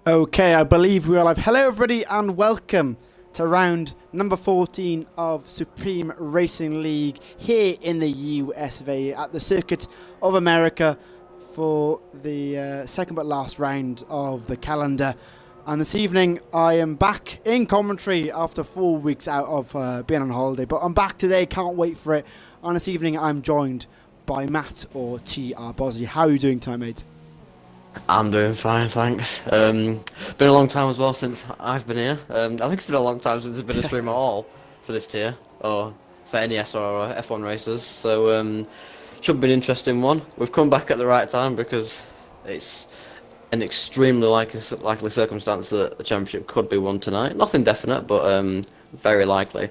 Okay, I believe we are live. Hello everybody and welcome to round number 14 of Supreme Racing League here in the US of A at the Circuit of America for the second but last round of the calendar. And this evening I am back in commentary after 4 weeks out of being on holiday, but I'm back today, can't wait for it. And this evening I'm joined by Matt or TR Bosley. How are you doing tonight, mate? I'm doing fine, thanks. Been a long time as well since I've been here. I think it's been a long time since there's been a stream at all for this tier, or for any SRL or F1 races, so should be an interesting one. We've come back at the right time because it's an extremely likely circumstance that the championship could be won tonight. Nothing definite, but very likely.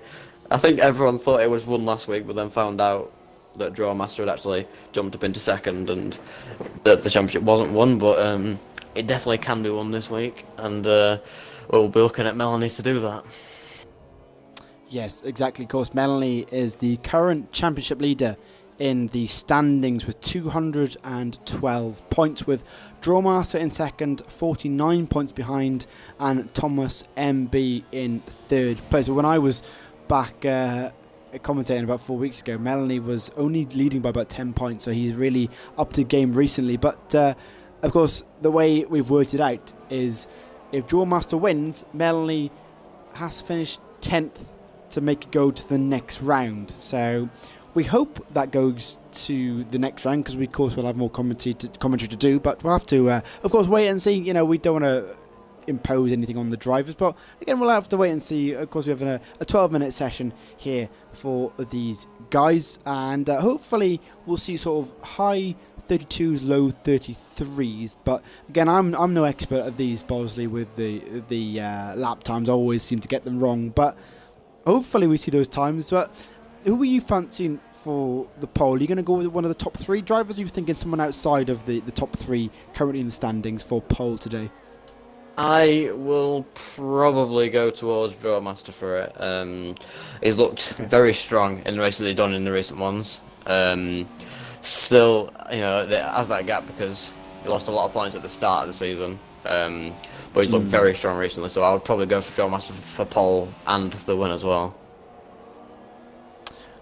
I think everyone thought it was won last week, but then found out that Drawmaster had actually jumped up into second and that the championship wasn't won, but it definitely can be won this week, and we'll be looking at Melanie to do that. Yes, exactly. Of course, Melanie is the current championship leader in the standings with 212 points, with Drawmaster in second, 49 points behind, and Thomas MB in third place. So when I was back commentating about 4 weeks ago, Melanie was only leading by about 10 points, so he's really upped the game recently. But of course, the way we've worked it out is if Drawmaster wins, Melanie has to finish 10th to make it go to the next round. So we hope that goes to the next round, because we, of course, will have more commentary to do, but we'll have to, of course, wait and see. You know, we don't want to impose anything on the drivers, but again, we'll have to wait and see. Of course, we have a 12-minute session here for these guys, and hopefully we'll see sort of high 32s, low 33s. But again, I'm no expert at these, Bosley, with the lap times. I always seem to get them wrong, but hopefully we see those times. But who are you fancying for the pole? Are you going to go with one of the top three drivers, or are you thinking someone outside of the top three currently in the standings for pole today? I will probably go towards Drawmaster for it. He's looked very strong in the races he's done in the recent ones. Still, you know, has that gap because he lost a lot of points at the start of the season. But he's looked very strong recently, so I would probably go for Drawmaster for pole and the win as well.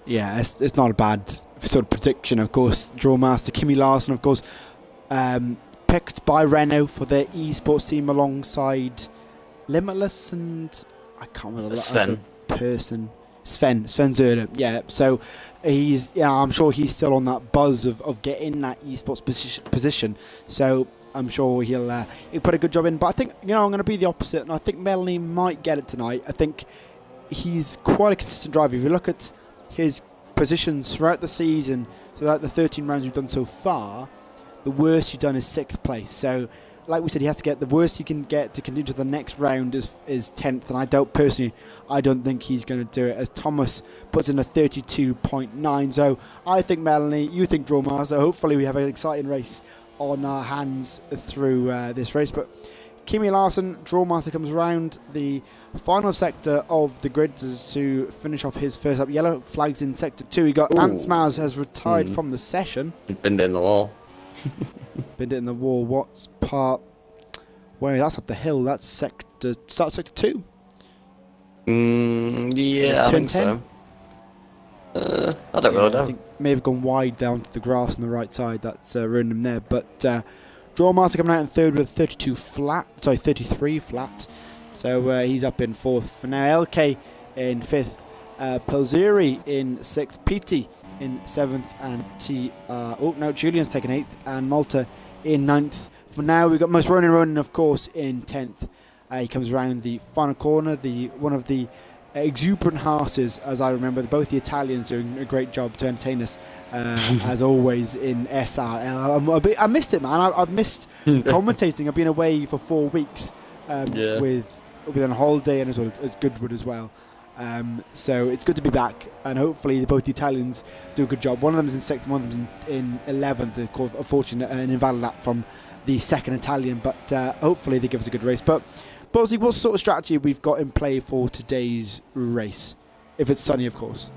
Yeah, it's not a bad sort of prediction. Of course, Drawmaster, Kimi Larson, of course, picked by Renault for their esports team alongside Limitless and I can't remember the other person. Sven Zerner. Yeah, so I'm sure he's still on that buzz of getting that esports position. So I'm sure he'll put a good job in. But I think, you know, I'm going to be the opposite, and I think Melanie might get it tonight. I think he's quite a consistent driver. If you look at his positions throughout the season, throughout the 13 rounds we've done so far, the worst you've done is 6th place. So, like we said, he has to get the worst he can get to continue to the next round is 10th. And I don't think he's going to do it, as Thomas puts in a 32.9. So, I think Melanie, you think Drawmaster. Hopefully, we have an exciting race on our hands through this race. But Kimi Larson, Drawmaster comes around the final sector of the grid to finish off his first up. Yellow flags in sector 2. He got Ants Maz has retired from the session. Been in the wall. Been in the wall. What's part? Where that's up the hill. That's sector 2. Yeah, I think 10? so. I don't really know. I think may have gone wide down to the grass on the right side. That's ruined him there. But Drawmaster coming out in third with 33 flat. So he's up in fourth for now. LK in fifth. Pelzeri in sixth. PT in 7th, and Julian's taken 8th, and Malta in 9th. For now, we've got Most Ronin, of course, in 10th. He comes around the final corner, one of the exuberant horses, as I remember. Both the Italians doing a great job to entertain us, as always, in SRL. I missed it, man. I've missed commentating. I've been away for 4 weeks with on holiday, and as Goodwood as well. So it's good to be back, and hopefully both the Italians do a good job. One of them is in 6th, one of them is in 11th. Of course, unfortunate an invalid lap from the second Italian, but hopefully they give us a good race. But Bosley, what sort of strategy we've got in play for today's race? If it's sunny, of course.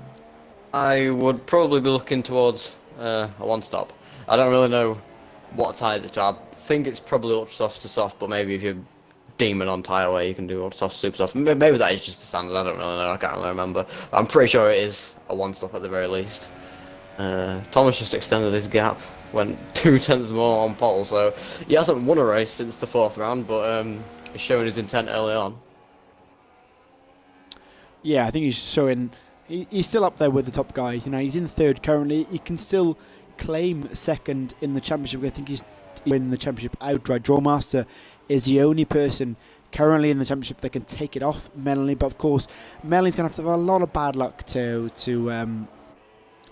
I would probably be looking towards a one-stop. I don't really know what tyre it's to. I think it's probably ultra soft to soft, but maybe if you demon on tyre where you can do all the soft, super soft. Maybe that is just the standard. I don't really know. I can't really remember. I'm pretty sure it is a one stop at the very least. Thomas just extended his gap, went 2/10 more on pole, so he hasn't won a race since the 4th round, but he's showing his intent early on. Yeah, I think he's showing. He's still up there with the top guys. You know, he's in 3rd currently. He can still claim 2nd in the championship. I think he's winning the championship outright. Drawmaster is the only person currently in the championship that can take it off Melanie, but of course Melanie's going to have a lot of bad luck to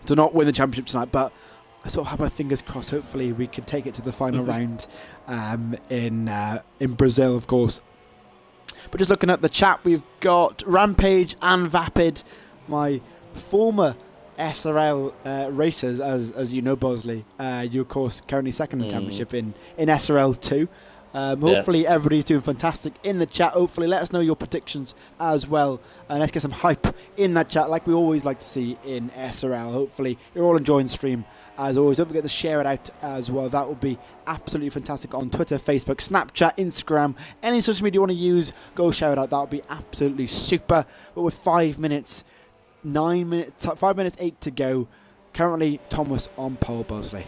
not win the championship tonight, but I sort of have my fingers crossed. Hopefully we can take it to the final round in Brazil, of course. But just looking at the chat, we've got Rampage and Vapid, my former SRL racers, as you know, Bosley. You, of course, currently 2nd in the championship in SRL 2. Hopefully everybody's doing fantastic in the chat. Hopefully let us know your predictions as well. And let's get some hype in that chat like we always like to see in SRL. Hopefully you're all enjoying the stream as always. Don't forget to share it out as well. That would be absolutely fantastic on Twitter, Facebook, Snapchat, Instagram. Any social media you want to use, go share it out. That would be absolutely super. But with 5 minutes, 5 minutes 8 to go. Currently Thomas on pole, Bosley.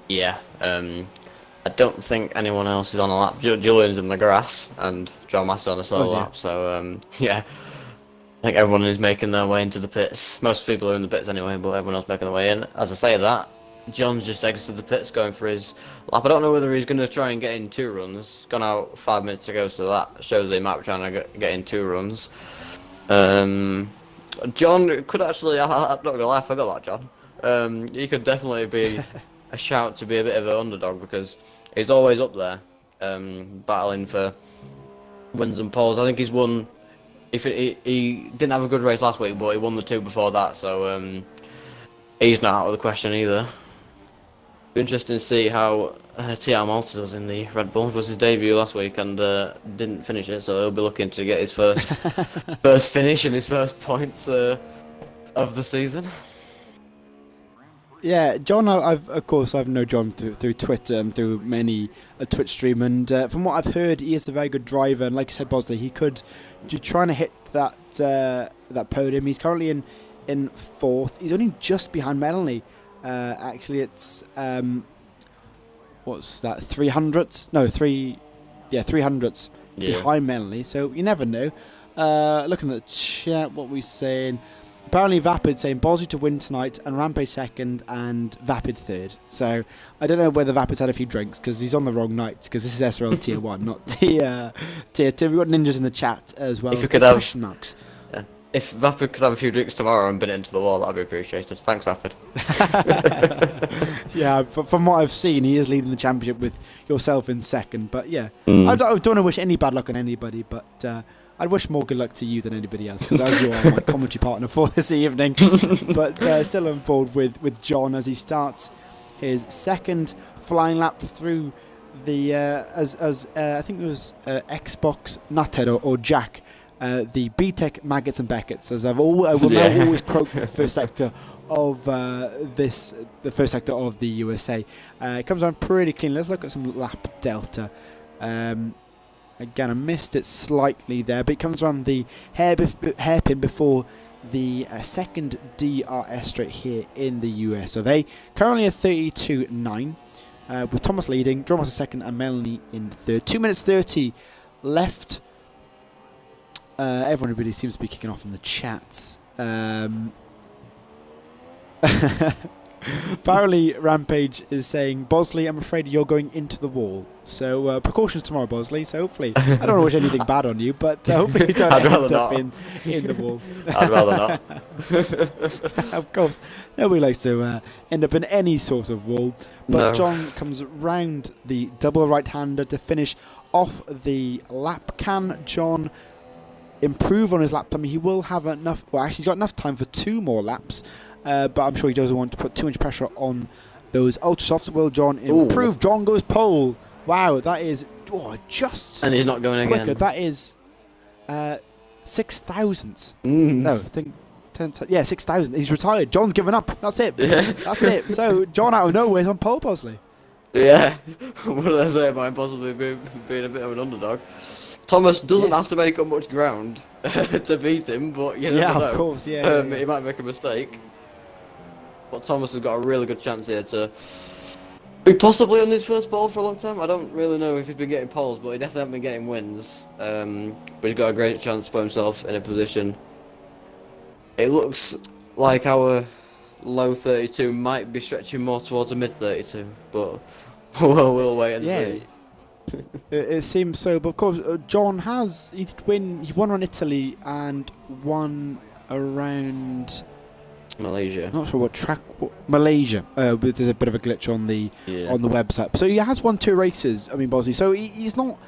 Yeah, I don't think anyone else is on a lap. Julian's in the grass and John Master on a solo lap. So yeah, I think everyone is making their way into the pits. Most people are in the pits anyway, but everyone else making their way in. As I say that, John's just exited the pits going for his lap. I don't know whether he's going to try and get in 2 runs. Gone out 5 minutes to go, so that shows he might be trying to get in 2 runs. John could actually, I'm not going to lie, I forgot about John. He could definitely be a shout to be a bit of an underdog because he's always up there, battling for wins and poles. I think he's won. He didn't have a good race last week, but he won the 2 before that, so he's not out of the question either. Be interesting to see how TR Malta does in the Red Bull. It was his debut last week and didn't finish it, so he'll be looking to get his first finish and his first points of the season. Yeah, John, I've known John through Twitter and through many a Twitch stream, and from what I've heard, he is a very good driver, and like you said, Bosley, he could be trying to hit that podium. He's currently in 4th. He's only just behind Melanie. Actually, it's what's that? 300s? No, 300s behind Melanie. So you never know. Looking at the chat, what we're saying. Apparently Vapid saying Bosley to win tonight and Rampage 2nd and Vapid 3rd. So I don't know whether Vapid's had a few drinks because he's on the wrong night because this is SRL Tier 1, not Tier 2. We've got ninjas in the chat as well. If you could have question marks. Yeah. If Vapid could have a few drinks tomorrow and bin it into the wall, that'd be appreciated. Thanks, Vapid. Yeah, from what I've seen, he is leading the championship with yourself in 2nd. But yeah, I don't want to wish any bad luck on anybody, but I'd wish more good luck to you than anybody else because as you are my commentary partner for this evening. But still on board with John as he starts his 2nd flying lap through the I think it was Xbox Nuthead or Jack. The BTEC Maggots and Beckett's, as I will now always quote the first sector of the first sector of the USA. It comes around pretty clean. Let's look at some lap delta. Again, I missed it slightly there, but it comes around the hairpin before the 2nd DRS straight here in the US of A. Currently a 32.9, with Thomas leading, Drummaster 2nd, and Melanie in 3rd. 2 minutes 30 left. Everyone really seems to be kicking off in the chats. Apparently Rampage is saying, Bosley, I'm afraid you're going into the wall. So precautions tomorrow, Bosley. So hopefully, I don't want to wish anything bad on you, but hopefully you don't end up in the wall. I'd rather not. Of course, nobody likes to end up in any sort of wall. But no. John comes round the double right-hander to finish off the lap. Can John improve on his lap time? He will have enough. Well, actually, he's got enough time for 2 more laps. But I'm sure he doesn't want to put too much pressure on those ultra softs. Will John improve? Ooh. John goes pole. Wow, that is just. And he's not going quicker. again. That is 6,000. No, I think 10. Yeah, 6,000. He's retired. John's given up. That's it. That's it. So John out of nowhere is on pole, Bosley. Yeah, what did I say about him possibly being a bit of an underdog? Thomas doesn't have to make up much ground to beat him, but you never know. Of course, yeah. He might make a mistake. But Thomas has got a really good chance here to be possibly on his first pole for a long time. I don't really know if he's been getting poles, but he definitely hasn't been getting wins. But he's got a great chance to put himself in a position. It looks like our low 32 might be stretching more towards a mid 32, but we'll wait and see. It seems so, but of course, John he did win. He won on Italy and won around Malaysia. Not sure what track. Malaysia. But there's a bit of a glitch on the website. So he has won 2 races. I mean, Bosley. So he's not.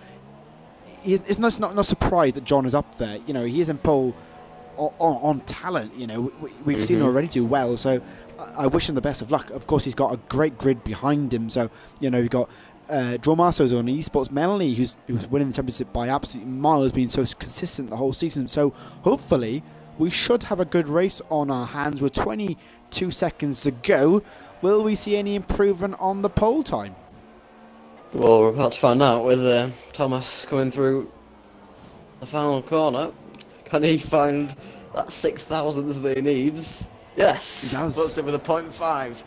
It's not surprised that John is up there. You know, he is in pole on talent. You know, we've seen him already do well. So I wish him the best of luck. Of course, he's got a great grid behind him. So you know, you've got. Drawmaster's on esports. Melanie, who's winning the championship by absolute miles, been so consistent the whole season. So hopefully we should have a good race on our hands with 22 seconds to go. Will we see any improvement on the pole time? Well, we're about to find out with Thomas coming through the final corner. Can he find that 6,000s that he needs? Yes, he does. Puts it with a 0.5.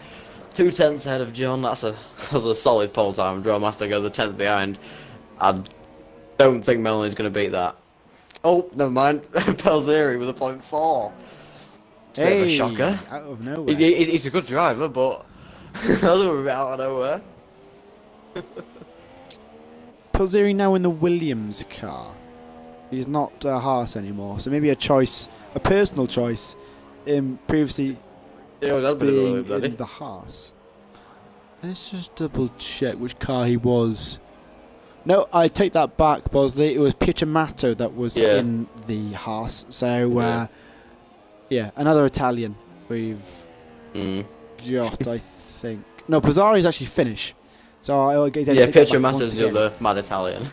2 tenths ahead of John. That's a solid pole time. Drawmaster goes a tenth behind. I don't think Melanie's going to beat that. Oh, never mind. Pelzeri with a 0.4. It's a bit of a shocker. Out of nowhere. He's a good driver, but that's a bit out of nowhere. Pelzeri now in the Williams car. He's not a Haas anymore, so maybe a personal choice, previously being in the Haas. Let's just double check which car he was. No, I take that back, Bosley. It was Pietamato that was in the Haas. So, another Italian we've got, I think. No, Pizzari's actually Finnish. So I'll get Pietramato's the other mad Italian.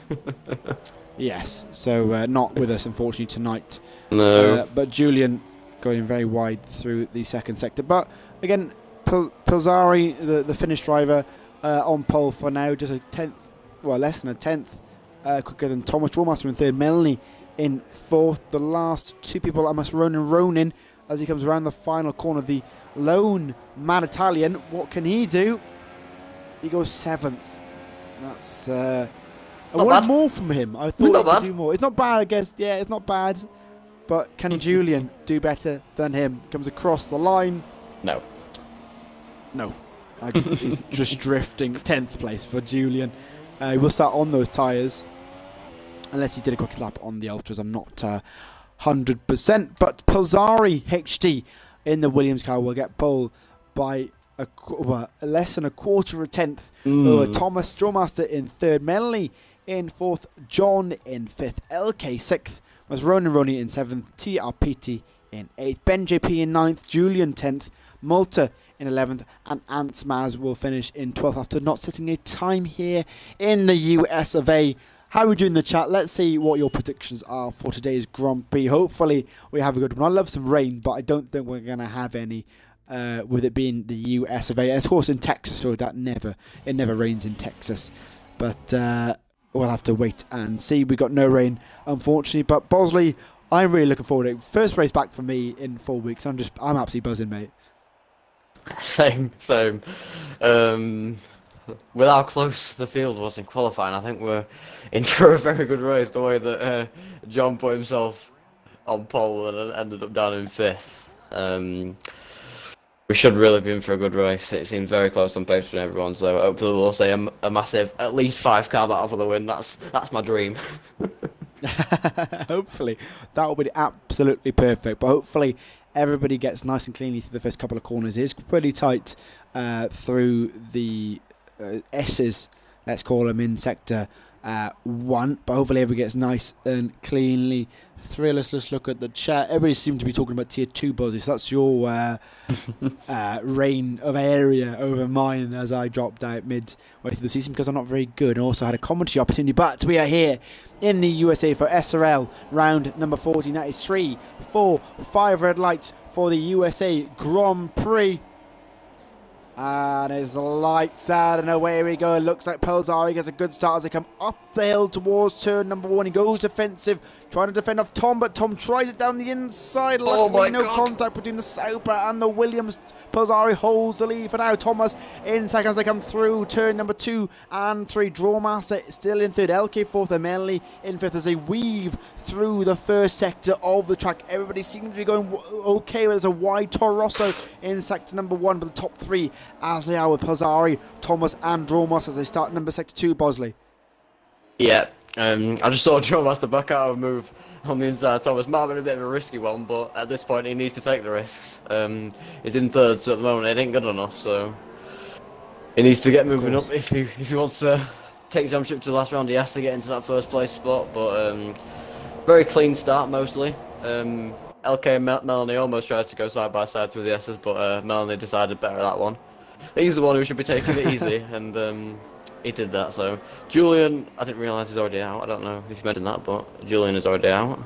Yes, so not with us, unfortunately, tonight. No. But Julian going very wide through the second sector. But again, Pizzari, the Finnish driver, on pole for now, just a tenth, well, less than a tenth quicker than Thomas. Drawmaster in third, Melanie in fourth. The last 2 people, I must Ronan as he comes around the final corner. The lone mad Italian, what can he do? He goes 7th. That's I wanted more from him. I thought he could do more. It's not bad, I guess. Yeah, it's not bad. But can Julian do better than him? Comes across the line. No. He's just drifting. 10th place for Julian. He will start on those tyres. Unless he did a quick lap on the Ultras. I'm not 100%. But Pizzari HD in the Williams car will get pole by less than a quarter of a tenth over Thomas. Drawmaster in third. Melanie in fourth. John in fifth. LK sixth. Was Ronan Roney in 7th, TRPT in 8th, Ben JP in 9th, Julian 10th, Malta in 11th, and Ants Maz will finish in 12th after not setting a time here in the US of A. How are we doing in the chat? Let's see what your predictions are for today's Grand Prix. Hopefully we have a good one. I love some rain, but I don't think we're going to have any with it being the US of A. And of course in Texas, so it never rains in Texas. But we'll have to wait and see. We got no rain, unfortunately. But Bosley, I'm really looking forward to it. First race back for me in 4 weeks. I'm absolutely buzzing, mate. Same. With how close the field was in qualifying, I think we're in for a very good race. The way that John put himself on pole and ended up down in 5th. We should really be in for a good race. It seems very close on pace for everyone, so hopefully we'll see a massive, at least 5-car battle for the win. That's my dream. Hopefully. That will be absolutely perfect. But hopefully everybody gets nice and cleanly through the first couple of corners. It is pretty tight through the S's, let's call them, in sector 1. But hopefully everybody gets nice and cleanly through. Let's just look at the chat. Everybody seems to be talking about tier 2 buzzy, so that's your reign of area over mine as I dropped out midway through the season because I'm not very good and also had a commentary opportunity. But we are here in the USA for SRL round number 14. That is 3, 4, 5 red lights for the USA Grand Prix. And it's lights out and away we go. It looks like Pelzari gets a good start as they come up the hill towards turn number 1. He goes defensive, trying to defend off Tom, but Tom tries it down the inside. Luckily, no contact between the Sauber and the Williams. Pelzari holds the lead for now. Thomas in second as they come through turn number 2 and 3. Drawmaster still in third. LK fourth and Melanie in fifth as they weave through the first sector of the track. Everybody seems to be going okay. There's a wide Toro Rosso in sector number 1, but the top 3 as they are with Pelzari, Thomas and Dromos as they start number sector 2, Bosley. Yeah, I just saw Dromos back out of move on the inside. Thomas might have been a bit of a risky one, but at this point he needs to take the risks. He's in third, so at the moment it ain't good enough, so he needs to get moving up if he wants to take the championship to the last round. He has to get into that first place spot, but very clean start mostly. LK and Melanie almost tried to go side by side through the S's, but Melanie decided better that one. He's the one who should be taking it easy, and he did that. So Julian, I didn't realise he's already out. I don't know if you mentioned that, but Julian is already out.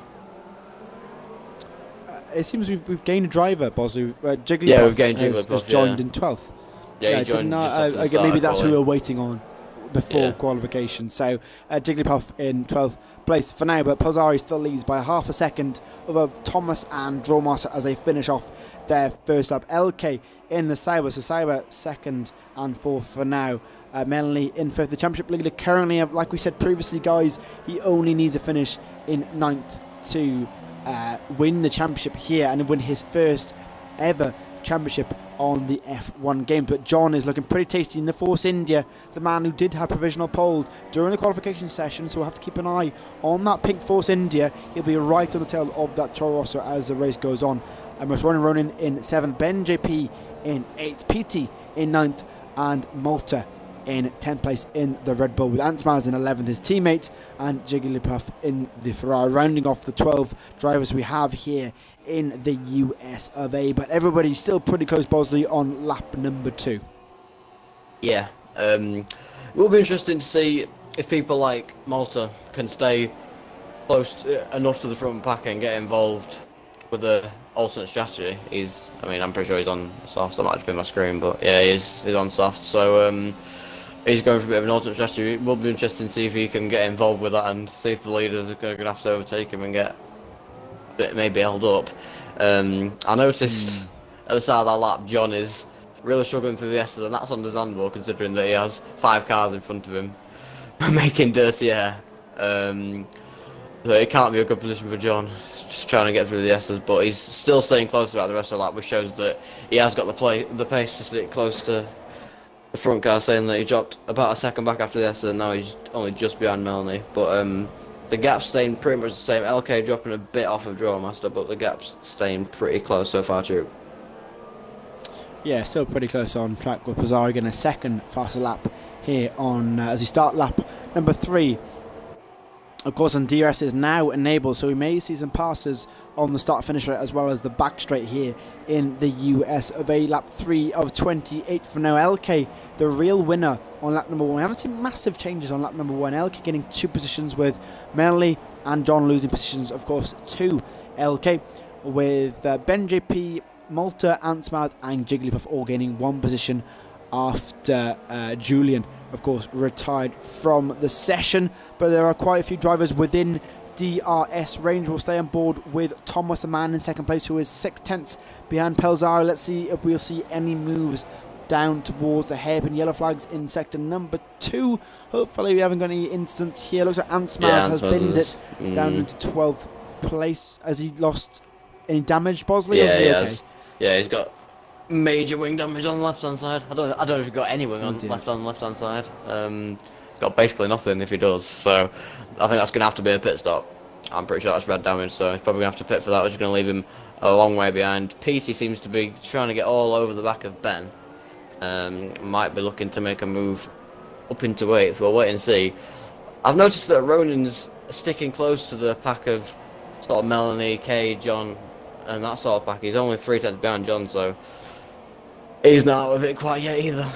It seems we've gained a driver, Bosley. Jigglypuff yeah, we've gained Jigglypuff, has joined in 12th. Yeah, he joined just after the start, maybe that's probably. who we're waiting on before qualification. So Jigglypuff in 12th place for now, but Pelzari still leads by half a second over Thomas and Dromos as they finish off their first lap. LK in the Sauber, so Sauber second and fourth for now. Melanie in fifth. The championship leader currently, like we said previously, guys, he only needs a finish in 9th to win the championship here and win his first ever championship on the F1 games. But John is looking pretty tasty in the Force India, the man who did have provisional pole during the qualification session, so we'll have to keep an eye on that pink Force India. He'll be right on the tail of that Toro Rosso as the race goes on. And with Ronin in 7th, Ben JP in 8th, PT in 9th, and Malta in 10th place in the Red Bull, with Antmaz in 11th, his teammate, and Jigglypuff in the Ferrari, rounding off the 12 drivers we have here in the US of A. But everybody's still pretty close, Bosley, on lap number 2. Yeah, it will be interesting to see if people like Malta can stay close enough to the front pack and get involved with the alternate strategy. I'm pretty sure he's on soft. That might just be my screen, but yeah, he's on soft. So he's going for a bit of an alternate strategy. It will be interesting to see if he can get involved with that and see if the leaders are going to have to overtake him and get maybe held up. I noticed at the start of that lap, John is really struggling through the S's, and that's understandable considering that he has 5 cars in front of him making dirty air. So it can't be a good position for John, just trying to get through the S's, but he's still staying close throughout the rest of the lap, which shows that he has got the pace to stick close to the front car, saying that he dropped about a second back after the S's, and now he's only just behind Melanie. But the gap's staying pretty much the same. LK dropping a bit off of Drawmaster, but the gap's staying pretty close so far, too. Yeah, still pretty close on track with Pelzari getting a second faster lap here on as he start lap number 3. Of course, and DRS is now enabled, so we may see some passes on the start-finish rate as well as the back straight here in the US of A. Lap 3 of 28 for now. LK, the real winner on lap number 1. We haven't seen massive changes on lap number 1. LK getting 2 positions with Melanie and John losing positions, of course, to LK, with Ben JP, Malta, Antmaz and Jigglypuff all gaining 1 position after Julian, of course, retired from the session. But there are quite a few drivers within DRS range. Will stay on board with Thomas, the man in second place, who is 6/10 behind Pelzari. Let's see if we'll see any moves down towards the hairpin yellow flags in sector number 2. Hopefully we haven't got any incidents here. Looks like Antmaz has binned it down into 12th place. Has he lost any damage, Bosley? Yeah, he has. Yeah, he's got major wing damage on the left-hand side. I don't know if he's got any wing on the left-hand side. Got basically nothing if he does. So I think that's going to have to be a pit stop. I'm pretty sure that's red damage, so he's probably going to have to pit for that, which is going to leave him a long way behind. Petey seems to be trying to get all over the back of Ben. Might be looking to make a move up into 8th. We'll wait and see. I've noticed that Ronin's sticking close to the pack of sort of Melanie, Kay, John, and that sort of pack. He's only 3/10 behind John, so he's not out of it quite yet either.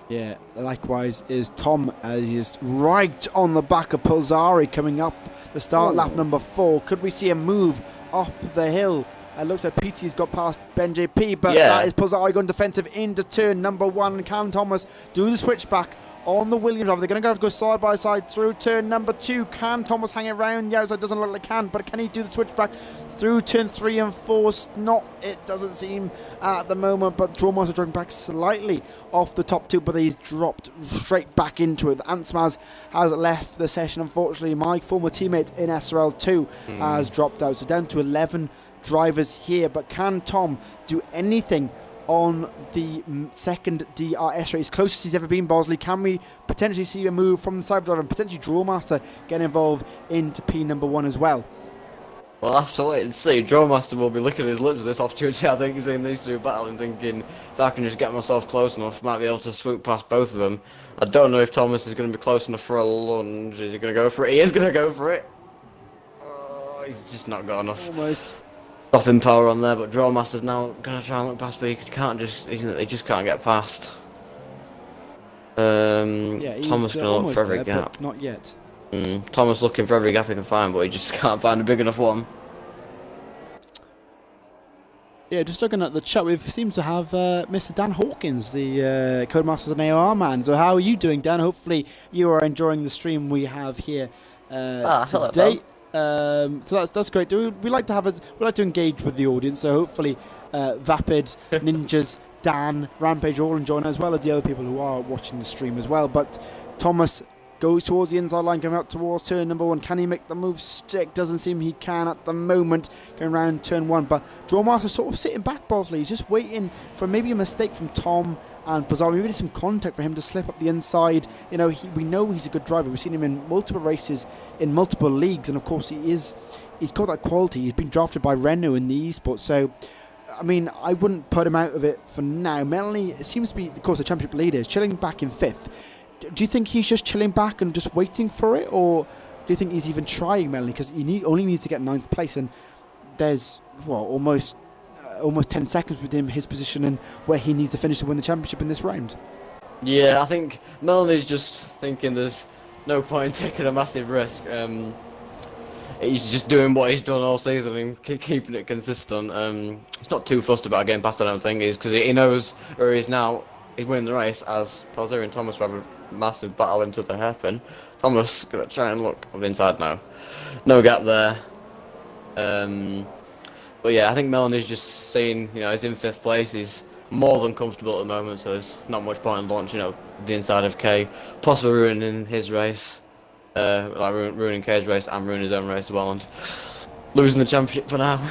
Yeah, likewise is Tom, as he's right on the back of Pelzari coming up the start lap number 4. Could we see a move up the hill It looks like PT's got past Ben JP, but Yeah. that is Pozzari going defensive into turn number 1. Can Thomas do the switch back on the Williams driver? They're going to go side by side through turn number 2. Can Thomas hang it around the outside? Doesn't look like he can, but can he do the switch back through turn 3 and 4? It doesn't seem at the moment, but Drawmaster dropping back slightly off the top 2, but he's dropped straight back into it. Ansmaz has left the session, unfortunately. My former teammate in SRL 2 has dropped out, so down to 11 drivers here. But can Tom do anything on the second DRS race? Closest he's ever been, Bosley. Can we potentially see a move from the Cyberdriver and potentially Drawmaster get involved into P number 1 as well? Well, I'll have to wait and see. Drawmaster will be licking his lips with this opportunity. I think he's in these two battling, thinking if I can just get myself close enough, I might be able to swoop past both of them. I don't know if Thomas is going to be close enough for a lunge. Is he going to go for it? He is going to go for it. Oh, he's just not got enough. Almost. Stopping power on there, but Drawmaster's now going to try and look past, but he just can't get past. Yeah, he's Thomas going to look for every there, gap. but not yet. Thomas looking for every gap he can find, but he just can't find a big enough one. Yeah, just looking at the chat, we seem to have Mr. Dan Hawkins, the Codemasters and AOR man. So how are you doing, Dan? Hopefully you are enjoying the stream we have here today. So that's great. We like to engage with the audience. So hopefully Vapid, Ninjas, Dan, Rampage are all enjoying it, as well as the other people who are watching the stream as well. But Thomas goes towards the inside line, coming out towards turn number 1. Can he make the move stick? Doesn't seem he can at the moment, going around turn 1. But Drawmaster sort of sitting back, Bosley. He's just waiting for maybe a mistake from Tom and Bazaar. Maybe some contact for him to slip up the inside. You know, we know he's a good driver. We've seen him in multiple races, in multiple leagues. And of course, he's got that quality. He's been drafted by Renault in the esports. So, I mean, I wouldn't put him out of it for now. Melanie seems to be, of course, the championship leader, is chilling back in 5th. Do you think he's just chilling back and just waiting for it, or do you think he's even trying, Melanie? Because he only needs to get 9th place, and there's almost 10 seconds with him, his position, and where he needs to finish to win the championship in this round. Yeah, I think Melanie's just thinking there's no point in taking a massive risk. He's just doing what he's done all season and keeping it consistent. He's not too fussed about getting past, I don't think, because he knows where he is now. He's winning the race, as Pozzari and Thomas have a massive battle into the hairpin. Thomas gonna try and look on the inside now. No gap there. But yeah, I think Melanie's just saying, he's in 5th place. He's more than comfortable at the moment, so there's not much point in launching up the inside of K, possibly ruining his race, ruining K's race and ruining his own race as well, and losing the championship for now.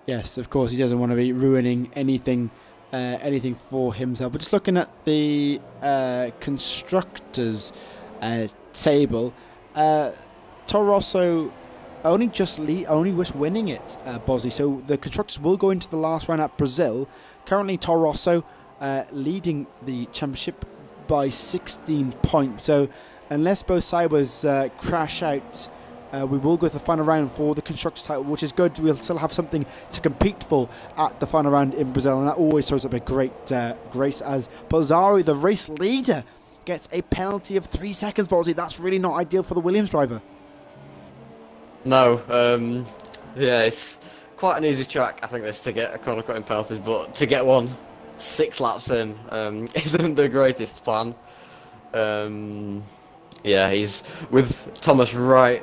Yes, of course, he doesn't want to be ruining anything for himself. But just looking at the constructors table, Toro Rosso only was winning it, Bozzy. So the constructors will go into the last round at Brazil. Currently, Toro Rosso leading the championship by 16 points. So unless both Cybers crash out, we will go to the final round for the constructors title, which is good. We'll still have something to compete for at the final round in Brazil, and that always throws up a great grace, as Pozzari, the race leader, gets a penalty of 3 seconds, Bozzy. That's really not ideal for the Williams driver. No, yeah, it's quite an easy track, I think, this, to get a corner cutting penalties, but to get one 6 laps in isn't the greatest plan. Yeah, he's with Thomas right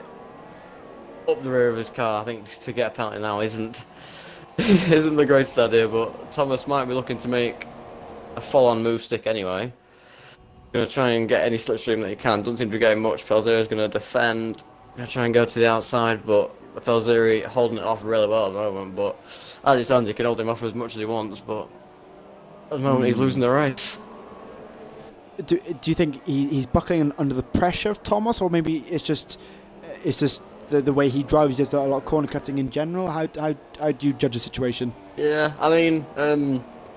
up the rear of his car. I think to get a penalty now isn't the greatest idea, but Thomas might be looking to make a full-on move stick anyway. Going to try and get any slipstream that he can. Doesn't seem to be getting much. Pelzeri's going to defend. Going to try and go to the outside, but Pelzeri holding it off really well at the moment. But as it stands, he can hold him off as much as he wants, but at the moment he's losing the race. Do you think he's buckling under the pressure of Thomas, or maybe it's just the way he drives? Just a lot of corner cutting in general. How do you judge the situation? Yeah, I mean,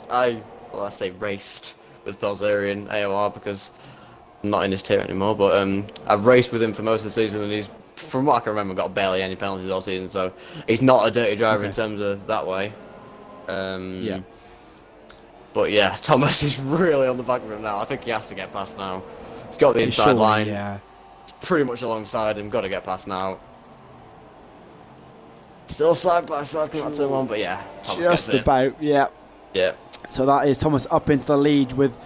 I say raced with Pelzeri and AOR because I'm not in his tier anymore. But I've raced with him for most of the season, and he's, from what I can remember, got barely any penalties all season. So he's not a dirty driver in terms of that way. Yeah. But yeah, Thomas is really on the back of him now. I think he has to get past now. He's got the inside line. Yeah. It's pretty much alongside him. Got to get past now. Still side by side from that turn one, but yeah, Thomas just gets it. about, yeah. Yeah. So that is Thomas up into the lead with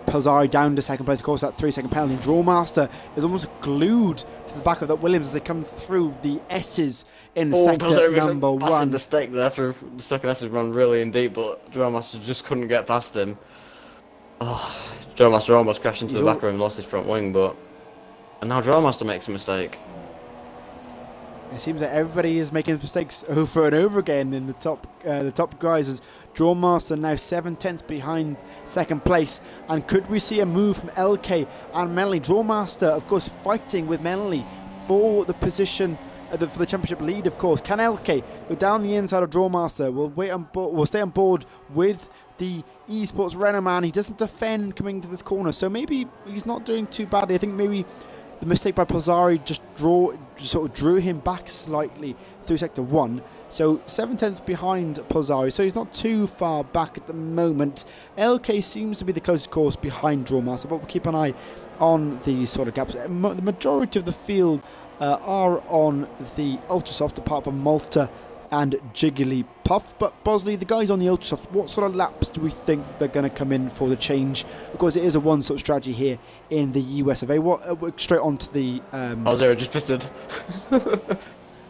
Pelzari down to second place. Of course, that 3-second penalty. Drawmaster is almost glued to the back of that Williams as they come through the S's in sector number one. Mistake there through the second S has run really in deep, but Drawmaster just couldn't get past him. Oh, Drawmaster almost crashed into the back of him, lost his front wing, and now Drawmaster makes a mistake. It seems that everybody is making mistakes over and over again in the top guys. As Drawmaster now 7/10 behind second place. And could we see a move from LK and Melanie? Drawmaster, of course, fighting with Melanie for the position, for the championship lead, of course. Can LK go down the inside of Drawmaster? We'll stay on board with the esports Renault man. He doesn't defend coming to this corner, so maybe he's not doing too badly. I think maybe the mistake by Pelzari just sort of drew him back slightly through sector 1. So 7/10 behind Pelzari, so he's not too far back at the moment. LK seems to be the closest course behind Drawmaster, but we'll keep an eye on these sort of gaps. The majority of the field are on the Ultrasoft, apart from Malta and Jigglypuff. But Bosley, the guys on the Ultrasoft, what sort of laps do we think they're going to come in for the change? Of course, it is a one sort of strategy here in the US of A. Straight on to the... Zero just pitted.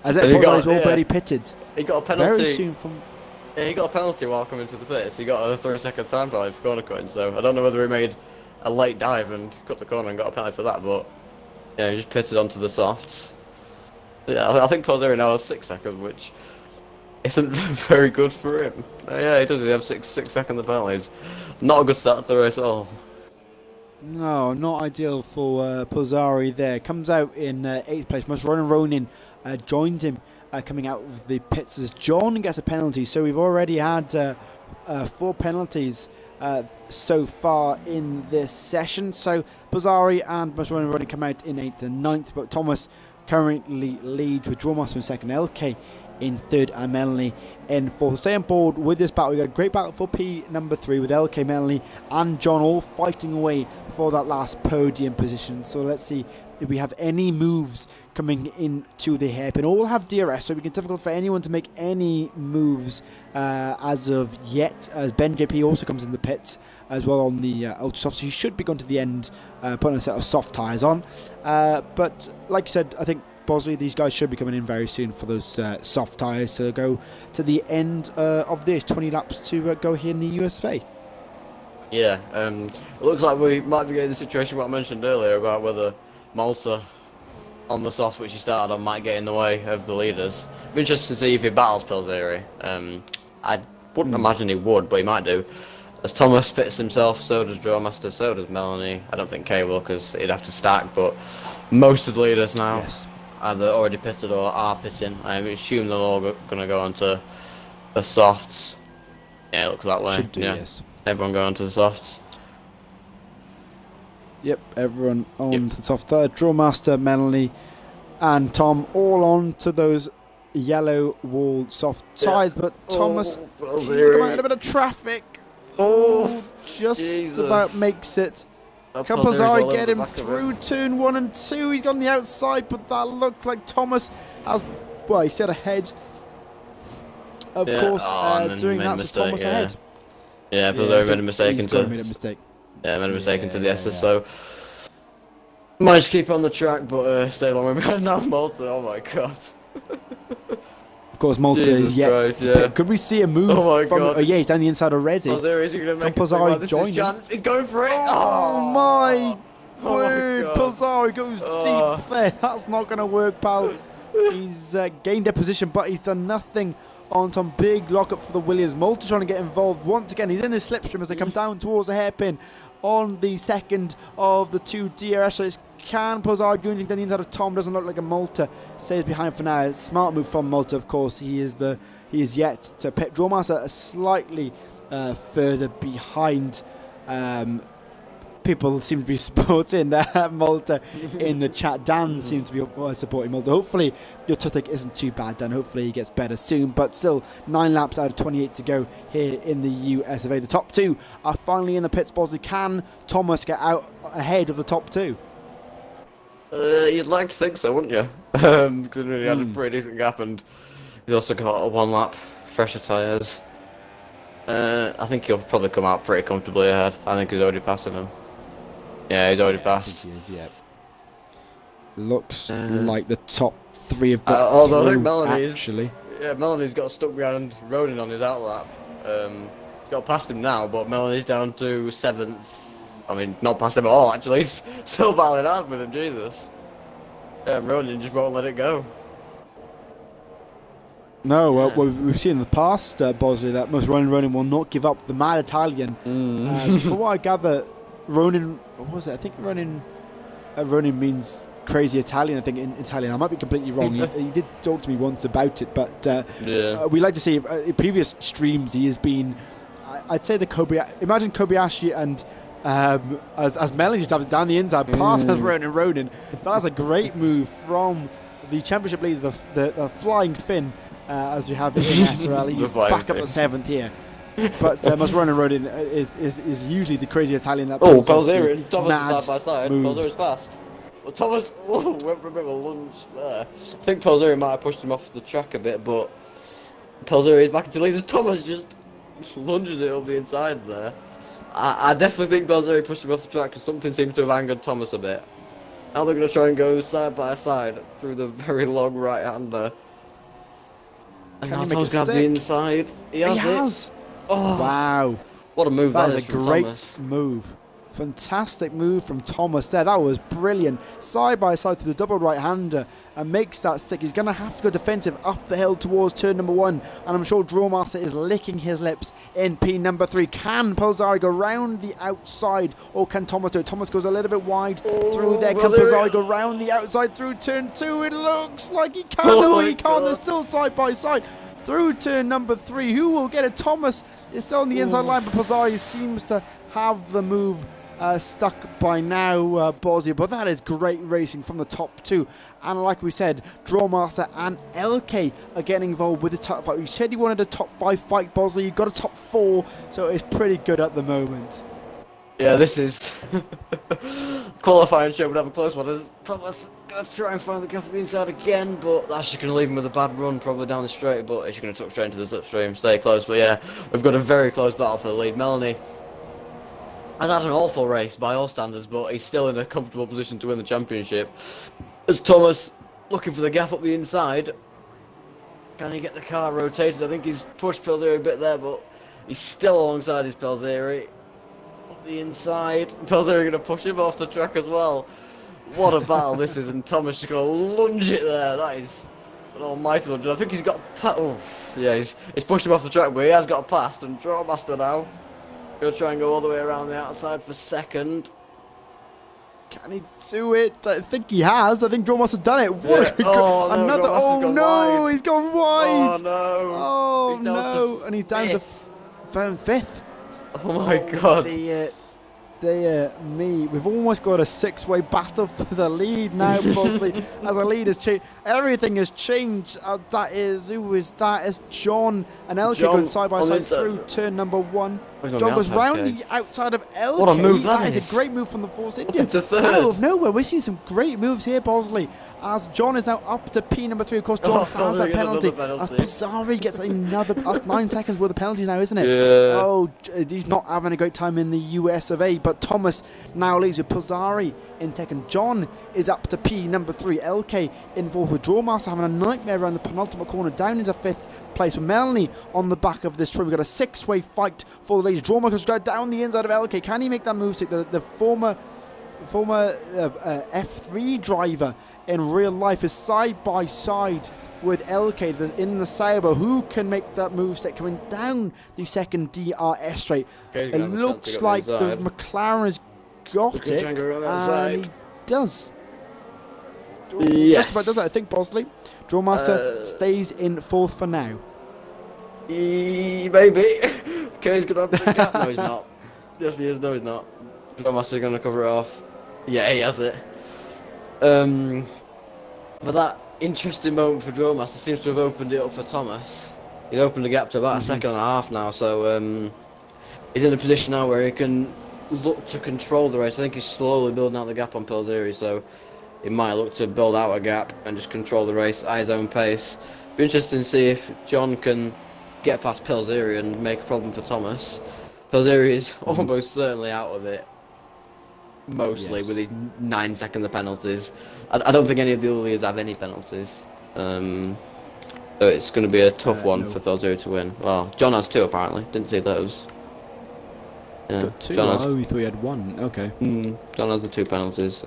As it was already pitted. He got a penalty. Very soon from... Yeah, he got a penalty while coming to the pits. He got a 3-second time penalty for corner cutting, so I don't know whether he made a late dive and cut the corner and got a penalty for that, but yeah, he just pitted onto the softs. Yeah, I think Pelzari now has 6 seconds, which isn't very good for him. Yeah, he does. He have 6 second penalties. Not a good start to the race at all. No, not ideal for Pelzari there. Comes out in 8th place. Ronan joined him coming out of the pits as John gets a penalty. So we've already had 4 penalties so far in this session. So Pelzari and Ronan come out in 8th and 9th, but Thomas currently leads with Drawmaster in 2nd, LK in 3rd, and Melanie in 4th. Stay on board with this battle. We've got a great battle for P number 3 with LK, Melanie and John all fighting away for that last podium position. So let's see if we have any moves coming into the hairpin. All have DRS, so it becomes difficult for anyone to make any moves as of yet, as Ben JP also comes in the pits as well on the Ultrasoft, so he should be going to the end putting a set of soft tyres on. But like you said, I think Bosley, these guys should be coming in very soon for those soft tyres to go to the end of this 20 laps to go here in the US of A. Yeah, it looks like we might be getting the situation what I mentioned earlier about whether Malta on the soft which he started on might get in the way of the leaders. It'd be interesting to see if he battles Pelzari. I wouldn't imagine he would, but he might do. As Thomas pits himself, so does Drawmaster, so does Melanie. I don't think Kay will, because he'd have to stack, but most of the leaders now either already pitted or are pitting. I assume they're all going to go onto the softs. Yeah, it looks that way. Should do, yeah. Yes. Everyone going to the softs. Yep, everyone on to the soft. Drawmaster, Melanie and Tom all on to those yellow wall soft tyres, but Thomas seems to come out in a bit of traffic. Just about makes it. Can Pelzari get him through turn 1 and 2? He's got on the outside, but that looked like Thomas has, well, he's ahead. Of course, doing that, so Thomas ahead. Yeah, Pelzari made a mistake. Made a mistake. Yeah, made a mistake into the S's, so managed to keep on the track, but stay along with me now. Malta, oh my god. Of course, Malta is yet Christ, to pick. Could we see a move from... God. Oh yeah, he's down the inside already. Is he going to make Pelzari join him? He's going for it! Oh my word! Pelzari goes deep there. That's not going to work, pal. He's gained a position, but he's done nothing on Tom. Big lockup for the Williams. Malta trying to get involved once again. He's in his slipstream as they come down towards the hairpin on the second of the 2 DRS. Can Pelzari do anything down the inside of Tom? Doesn't look like a Malta stays behind for now. Smart move from Malta, of course. He is yet to pit. Drawmaster slightly further behind. People seem to be supporting Malta in the chat. Dan seems to be supporting Malta. Hopefully your toothache isn't too bad, Dan. Hopefully he gets better soon. But still, 9 laps out of 28 to go here in the US of A. The top 2 are finally in the pits. Bosley, can Thomas get out ahead of the top 2? You'd like to think so, wouldn't you? Considering he had a pretty decent gap and He's also got a 1 lap, fresher tyres. I think he'll probably come out pretty comfortably ahead. I think he's already passing him. Yeah, he's already passed. He is, yeah. Looks like the top 3 have got although through, I think Melanie's, actually. Yeah, Melanie's got stuck behind Ronan on his outlap. He's got past him now, but Melanie's down to 7th. I mean, not past him at all, actually. He's still battling hard with him, Jesus. Ronan just won't let it go. No, well, we've seen in the past, Bosley, that most Ronan will not give up. The mad Italian. From what I gather, Ronan, what was it? I think Ronan means crazy Italian, I think, in Italian. I might be completely wrong. He did talk to me once about it, but we like to see in previous streams he has been, I'd say imagine Kobayashi and as Melanie just taps down the inside past Ronan. That's a great move from the championship leader, the flying Finn, as we have it in SRL. He's back up at 7th here. But Ronan is usually the crazy Italian that Pelzeri and Thomas side by side. Pelzeri's passed. Well, Thomas went for a bit of a lunge there. I think Pelzeri might have pushed him off the track a bit, but Pelzeri is back into lead as Thomas just lunges it up the inside there. I definitely think Pelzeri pushed him off the track because something seems to have angered Thomas a bit. Now they're going to try and go side by side through the very long right-hander. And now Thomas grabs the inside. He has. Oh, wow. What a move that is a great move. Fantastic move from Thomas there. That was brilliant. Side by side through the double right-hander and makes that stick. He's going to have to go defensive up the hill towards turn number 1. And I'm sure Drawmaster is licking his lips in P number 3. Can Pelzari go round the outside or can Thomas do it? Thomas goes a little bit wide through there. Can Pelzari go round the outside through turn 2? It looks like he can. No, he can't. They're still side by side. Through turn number 3, who will get it? Thomas is still on the inside line, but Pelzari seems to have the move stuck by now, Bosley. But that is great racing from the top 2. And like we said, Drawmaster and LK are getting involved with the top 5. You said you wanted a top 5 fight, Bosley. You got a top 4, so it's pretty good at the moment. Yeah, this is qualifying show would have a close one. As Thomas gonna try and find the gap at the inside again, but that's just gonna leave him with a bad run, probably down the straight. But he's gonna tuck straight into the slipstream, stay close. But yeah, we've got a very close battle for the lead. Melanie has had an awful race by all standards, but he's still in a comfortable position to win the championship. As Thomas looking for the gap up the inside, can he get the car rotated? I think he's pushed Pelzeri a bit there, but he's still alongside his Pelzeri. The inside, Pelzeri going to push him off the track as well. What a battle this is, and Thomas just going to lunge it there. That is an almighty lunge. I think he's got he's pushed him off the track, but he has got a pass. And Drawmaster now going to try and go all the way around the outside for second. Can he do it? I think he has. I think Drawmaster's done it. What? Yeah. Oh no! He's gone wide. Oh no! Oh no! And he's down to 5th. Oh my god. Dear me. We've almost got a 6-way battle for the lead now, Bosley. As a lead has changed. Everything has changed. That is, who is that? It's John and LK going side by side through turn number 1. John goes round the outside of LK. What a move that is. That is a great move from the Force India. Into 3rd. Out of nowhere, we're seeing some great moves here, Bosley. As John is now up to P number 3. Of course, John has that penalty. As Pelzari gets another. That's 9 seconds worth of penalties now, isn't it? Yeah. Oh, he's not having a great time in the US of A. But Thomas now leads with Pelzari in second. John is up to P number 3. LK in 4th with Drawmaster having a nightmare around the penultimate corner, down into 5th place with Melanie on the back of this trim. We've got a 6-way fight for the lead. Drawmaster's going down the inside of LK. Can he make that move stick? The former F3 driver in real life is side by side with LK in the Sauber. Who can make that move stick coming down the second DRS straight? It looks like the McLaren has got it, and he does. Yes. Just about does it, I think, Bosley. Drawmaster stays in 4th for now. Maybe. Kay's gonna have the gap. No, he's not. Yes, he is. No, he's not. Drawmaster's gonna cover it off. Yeah, he has it. But that interesting moment for Drawmaster seems to have opened it up for Thomas. He's opened the gap to about a second and a half now, so he's in a position now where he can look to control the race. I think he's slowly building out the gap on Pelzeri, so he might look to build out a gap and just control the race at his own pace. Be interesting to see if John can get past Pelzeri and make a problem for Thomas. Pelzeri is almost certainly out of it. Mostly with his 9 second of penalties. I don't think any of the other leaders have any penalties. So it's going to be a tough one for Pelzeri to win. Well, John has 2 apparently. Didn't see those. Yeah, Got 2? John has, we thought he had 1. Okay. John has the 2 penalties.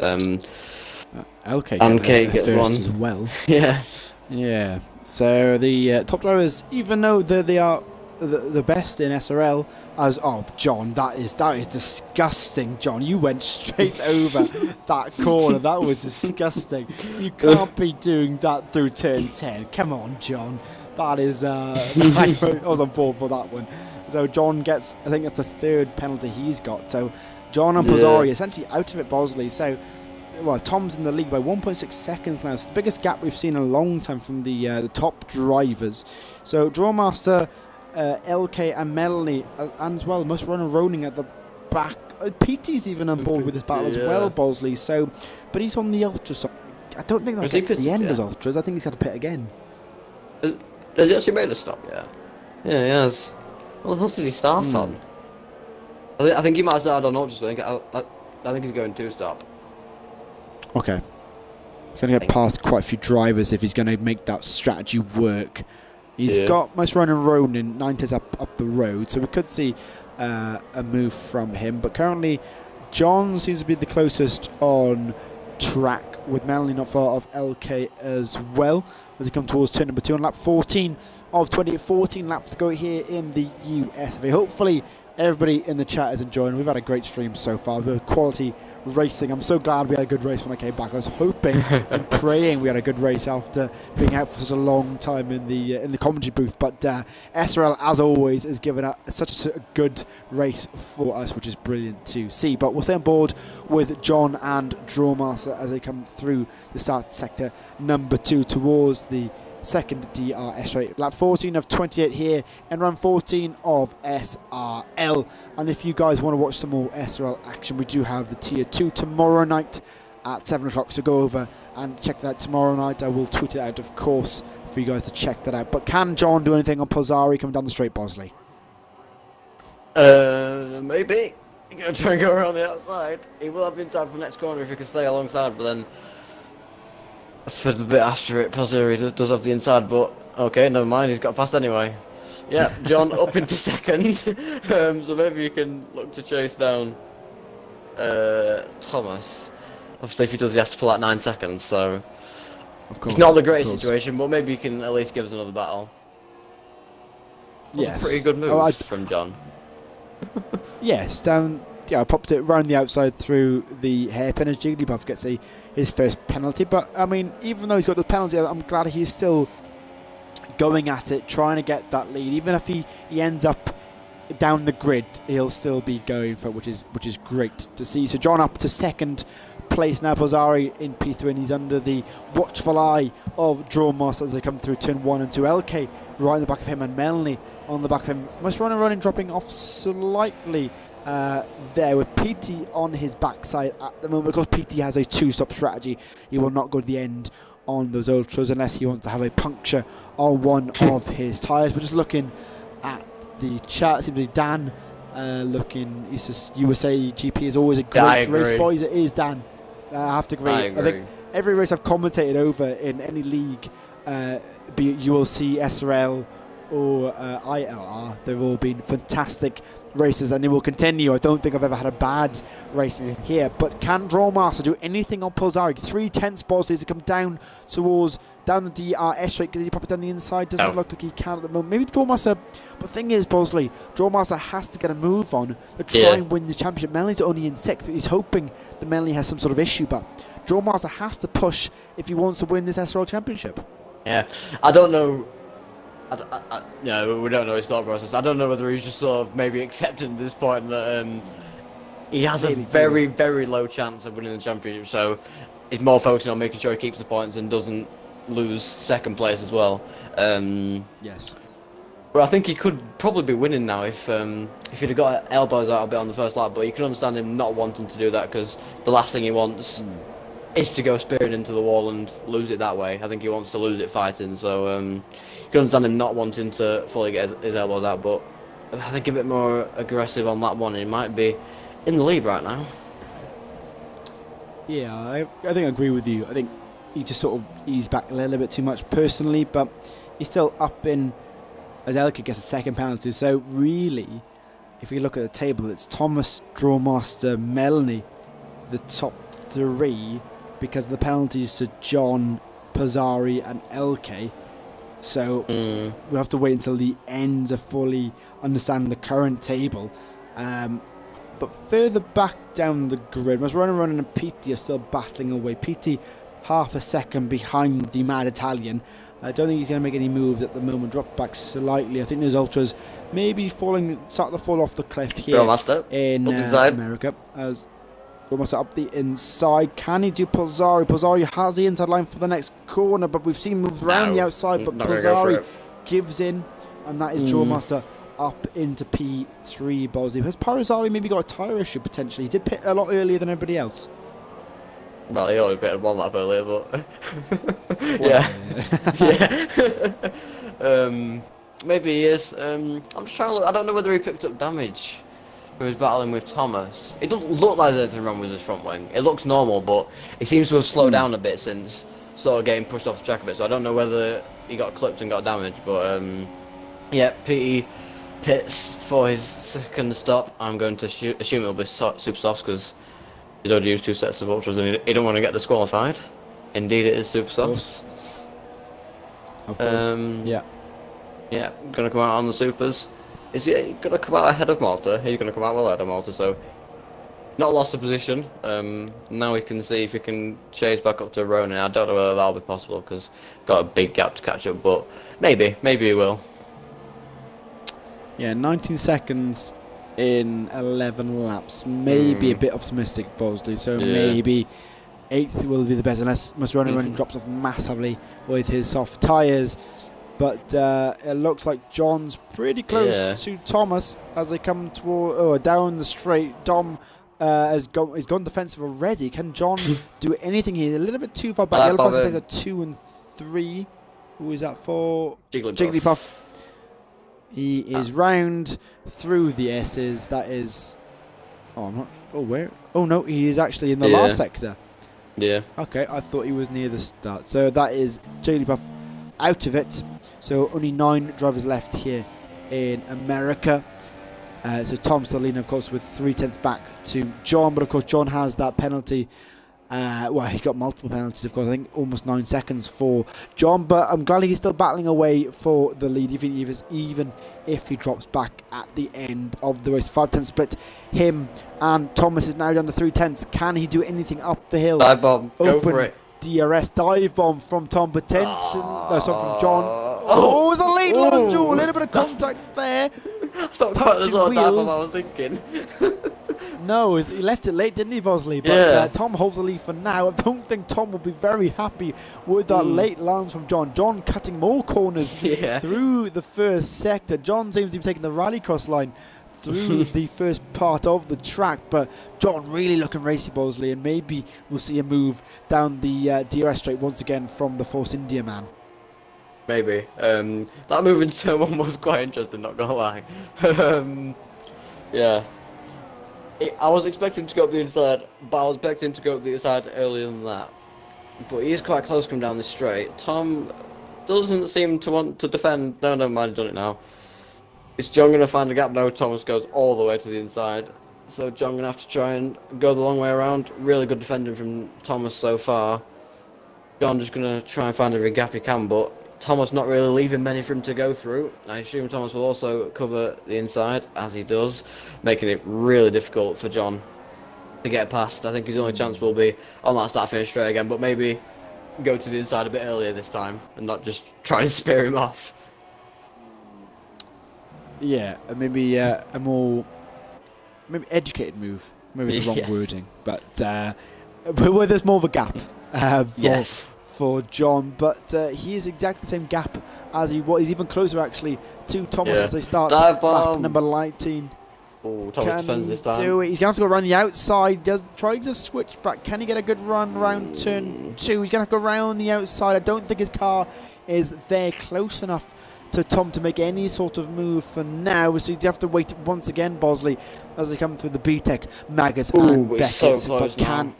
LK gets 1 as well. Yeah. Yeah. So the top drivers, even though they are the best in SRL, as John, that is disgusting. John, you went straight over that corner. That was disgusting. You can't be doing that through turn 10. Come on, John. That is I was on board for that one. So John gets, I think that's the 3rd penalty he's got. So John and Pozzari essentially out of it, Bosley. So well, Tom's in the lead by 1.6 seconds now. It's the biggest gap we've seen in a long time from the top drivers. So Drawmaster, LK and Melanie, and as well Must Run and Roning at the back. PT's even on board with this battle as well, Bosley. So, but he's on the Ultra side. I don't think they'll get to the end as Ultras. I think he's got to pit again. Has he actually made a stop yet? Yeah, he has. Well, what did he start on? I think he might have started on Ultras. I think he's going 2-stop. Okay. He's going to get past quite a few drivers if he's going to make that strategy work. He's got Most Run and Ronin 90s up the road, so we could see a move from him. But currently, John seems to be the closest on track, with Melanie not far off LK as well, as he comes towards turn number 2 on lap 14 of 20. 14 laps to go here in the USFA. Hopefully everybody in the chat is enjoying. We've had a great stream so far. We've had quality racing. I'm so glad we had a good race when I came back. I was hoping and praying we had a good race after being out for such a long time in the commentary booth. But SRL, as always, is giving such a good race for us, which is brilliant to see. But we'll stay on board with John and Drawmaster as they come through the start sector number 2 towards the second DRS straight. Lap 14 of 28 here and run 14 of SRL. And if you guys want to watch some more SRL action, we do have the tier 2 tomorrow night at 7 o'clock, so go over and check that out tomorrow night. I will tweet it out, of course, for you guys to check that out. But can John do anything on Pozzari coming down the straight, Bosley? Maybe. You're going to try and go around the outside. He will have been time for the next corner if he can stay alongside, but then for the bit after it, Pozzari does have the inside, but okay, never mind, he's got past anyway. Yeah, John up into second, so maybe you can look to chase down Thomas. Obviously, if he does, he has to pull out 9 seconds, so of course, it's not the greatest situation, but maybe you can at least give us another battle. That's a pretty good move from John. Yes, down. Yeah, I popped it around the outside through the hairpin as Jigglypuff gets his first penalty. But, I mean, even though he's got the penalty, I'm glad he's still going at it, trying to get that lead. Even if he ends up down the grid, he'll still be going for it, which is great to see. So John up to second place now. Pozzari in P3, and he's under the watchful eye of Drawmaster as they come through turn 1 and 2. LK right in the back of him, and Melanie on the back of him. Must Run and Running dropping off slightly there, with PT on his backside at the moment. Because PT has a 2-stop strategy, he will not go to the end on those Ultras unless he wants to have a puncture on one of his tyres. We're just looking at the chat. It seems to be Dan looking. He says USA GP is always a great race, boys. It is, Dan. I have to agree. I think every race I've commentated over in any league, be it ULC, SRL or ILR, they've all been fantastic races, and they will continue. I don't think I've ever had a bad race here. But can Drawmaster do anything on Pozzari? 3/10 Bosley to come down the DRS straight. Can he pop it down the inside? Doesn't look like he can at the moment. Maybe Drawmaster. But the thing is, Bosley, Drawmaster has to get a move on to try and win the championship. Melanie's only in 6th. He's hoping that Melanie has some sort of issue, but Drawmaster has to push if he wants to win this SRL championship. Yeah, I don't know. We don't know his thought process. I don't know whether he's just sort of maybe accepted at this point that he has a very, very low chance of winning the championship, so he's more focusing on making sure he keeps the points and doesn't lose second place as well. Yes. But I think he could probably be winning now if he'd have got elbows out a bit on the first lap, but you can understand him not wanting to do that because the last thing he wants is to go spearing into the wall and lose it that way. I think he wants to lose it fighting, so you can understand him not wanting to fully get his elbows out, but I think a bit more aggressive on that one. He might be in the lead right now. Yeah, I think I agree with you. I think he just sort of eased back a little bit too much personally, but he's still up in as Elke gets a second penalty. So really, if you look at the table, it's Thomas, Drawmaster, Melanie, the top three, because of the penalties to John, Pizzari and Elke. So we'll have to wait until the end to fully understand the current table. But further back down the grid, Masrona and Pitti are still battling away. Pitti half a second behind the mad Italian. I don't think he's going to make any moves at the moment. Drop back slightly. I think those ultras maybe starting to fall off the cliff here in America. As almost up the inside. Can he do Pizzari? Pizzari has the inside line for the next corner, but we've seen moves around the outside, but Pizzari gives in, and that is Drawmaster up into P3 Bosley. Has Pizzari maybe got a tyre issue potentially? He did pit a lot earlier than everybody else. Well, he only pitted one lap earlier, but yeah. Maybe he is. I'm just trying to look. I don't know whether he picked up damage for his battling with Thomas. It doesn't look like there's anything wrong with his front wing. It looks normal, but he seems to have slowed down a bit since sort of getting pushed off the track a bit. So I don't know whether he got clipped and got damaged, but yeah, P pits for his second stop. I'm going to assume it'll be super softs because he's already used 2 sets of ultras and he don't want to get disqualified. Indeed, it is super softs. Of course. Yeah, going to come out on the supers. Is he going to come out ahead of Malta? He's going to come out well ahead of Malta, so not lost a position. Now we can see if he can chase back up to Ronan. I don't know whether that'll be possible because got a big gap to catch up, but maybe he will. Yeah, 19 seconds in 11 laps. Maybe a bit optimistic, Bosley. So maybe 8th will be the best, unless Masrona drops off massively with his soft tyres. But it looks like John's pretty close to Thomas as they come toward down the straight. Dom he's gone defensive already. Can John do anything here? A little bit too far back. Yellow Fox take a 2 and 3. Who is that for? Jigglypuff. He is round through the S's. That is. Oh, I'm not. Oh, where? Oh no, he is actually in the last sector. Yeah. Okay, I thought he was near the start. So that is Jigglypuff out of it. So only 9 drivers left here in America. So Tom Salina, of course, with 3/10 back to John. But of course, John has that penalty. Well, he got multiple penalties, of course. I think almost 9 seconds for John. But I'm glad he's still battling away for the lead, even if he drops back at the end of the race. 5/10 split. Him and Thomas is now down to 3/10. Can he do anything up the hill? Dive bomb. Go for it. DRS dive bomb from Tom potentially. No, sorry, from John. Oh, it was a late launch. A little bit of contact there. That's not quite the sort of dive bomb I was thinking. No, he left it late, didn't he, Bosley? But Tom holds the lead for now. I don't think Tom will be very happy with that late launch from John. John cutting more corners through the first sector. John seems to be taking the rallycross line through the first part of the track, but John really looking racy, Bosley, and maybe we'll see a move down the DRS straight once again from the Force India man. Maybe. That move in turn 1 was quite interesting, not gonna lie. Yeah. I was expecting him to go up the inside, but I was expecting him to go up the inside earlier than that. But he is quite close coming down the straight. Tom doesn't seem to want to defend. No, never mind, he's done it now. Is John going to find a gap? No, Thomas goes all the way to the inside. So John going to have to try and go the long way around. Really good defending from Thomas so far. John just going to try and find every gap he can, but Thomas not really leaving many for him to go through. I assume Thomas will also cover the inside, as he does, making it really difficult for John to get past. I think his only chance will be on that start-finish straight again, but maybe go to the inside a bit earlier this time and not just try and spear him off. Yeah, maybe a more educated move. Maybe the wrong wording, but where there's more of a gap for John. But he is exactly the same gap as he was. He's even closer actually to Thomas as they start lap number 19. Oh, Thomas defends this time. He's going to have to go around the outside. Tries to switch back. Can he get a good run around turn 2? He's going to have to go around the outside. I don't think his car is there close enough to Tom to make any sort of move for now. So you have to wait once again, Bosley, as they come through the BTEC, Maggott and Beckett. So close now.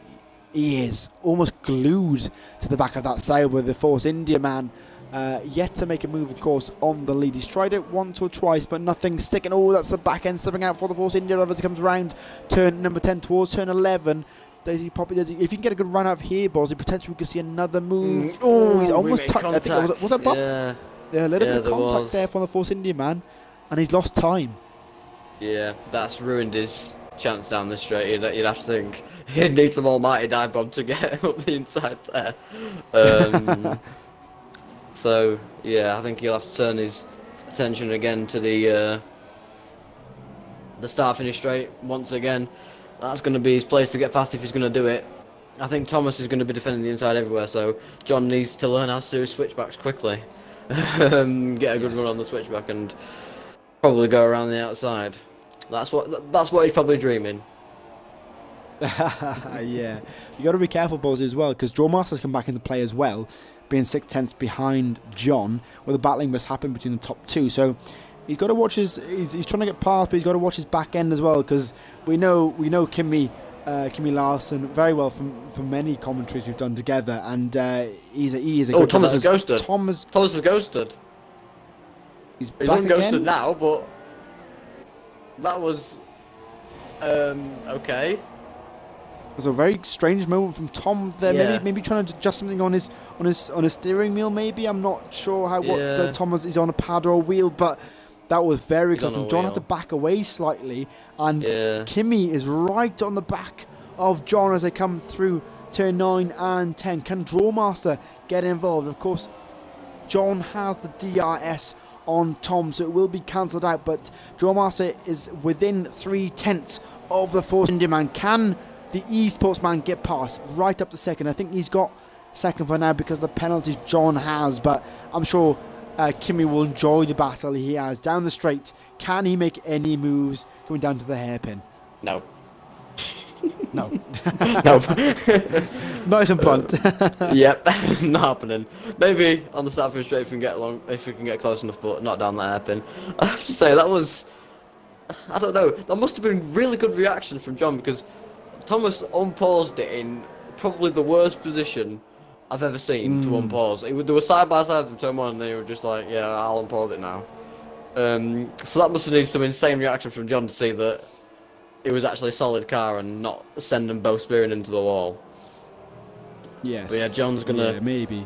He is almost glued to the back of that side with the Force India man. Yet to make a move, of course, on the lead. He's tried it once or twice, but nothing sticking. Oh, that's the back end stepping out for the Force India as he comes around turn number 10 towards turn 11. If you can get a good run out of here, Bosley, potentially we could see another move. Oh, he's almost touched. I think was that bump? Yeah, a little bit of contact there from the Force India man, and he's lost time. Yeah, that's ruined his chance down the straight. You'd have to think he'd need some almighty dive bomb to get up the inside there. So yeah, I think he'll have to turn his attention again to the start finish straight once again. That's going to be his place to get past if he's going to do it. I think Thomas is going to be defending the inside everywhere, so John needs to learn how to do switchbacks quickly. Get a good run on the switchback and probably go around the outside. That's what he's probably dreaming. Yeah, you got to be careful, Bosley, as well, because Drawmaster's come back into play as well, being 6/10 behind John, where the battling must happen between the top two. So he's got to watch his. He's trying to get past, but he's got to watch his back end as well, because we know Kimi Larson very well from many commentaries we've done together, and he is a good Thomas is ghosted. Thomas is ghosted. He's not back ghosted again now, but that was okay. It was a very strange moment from Tom there. Yeah. Maybe trying to adjust something on his steering wheel. Maybe I'm not sure what Thomas is on a pad or a wheel, but that was very close. And John had to back away slightly, and Kimi is right on the back of John as they come through turn 9 and 10. Can Drawmaster get involved? Of course, John has the DRS on Tom, so it will be cancelled out. But Drawmaster is within 3/10 of the Force India man. Can the eSports man get past right up to second? I think he's got second for now because of the penalties John has, but I'm sure Kimi will enjoy the battle he has down the straight. Can he make any moves going down to the hairpin? No. No. No. Nice and blunt. Yep, not happening. Maybe on the start finish straight if we can get close enough, but not down that hairpin. I have to say that was, I don't know, that must have been really good reaction from John, because Thomas unpaused it in probably the worst position I've ever seen to unpause. They were side by side from turn 1, and they were just like, yeah, I'll unpause it now. So that must have needed some insane reaction from John to see that it was actually a solid car and not send them both spearing into the wall. Yes. But yeah, John's gonna maybe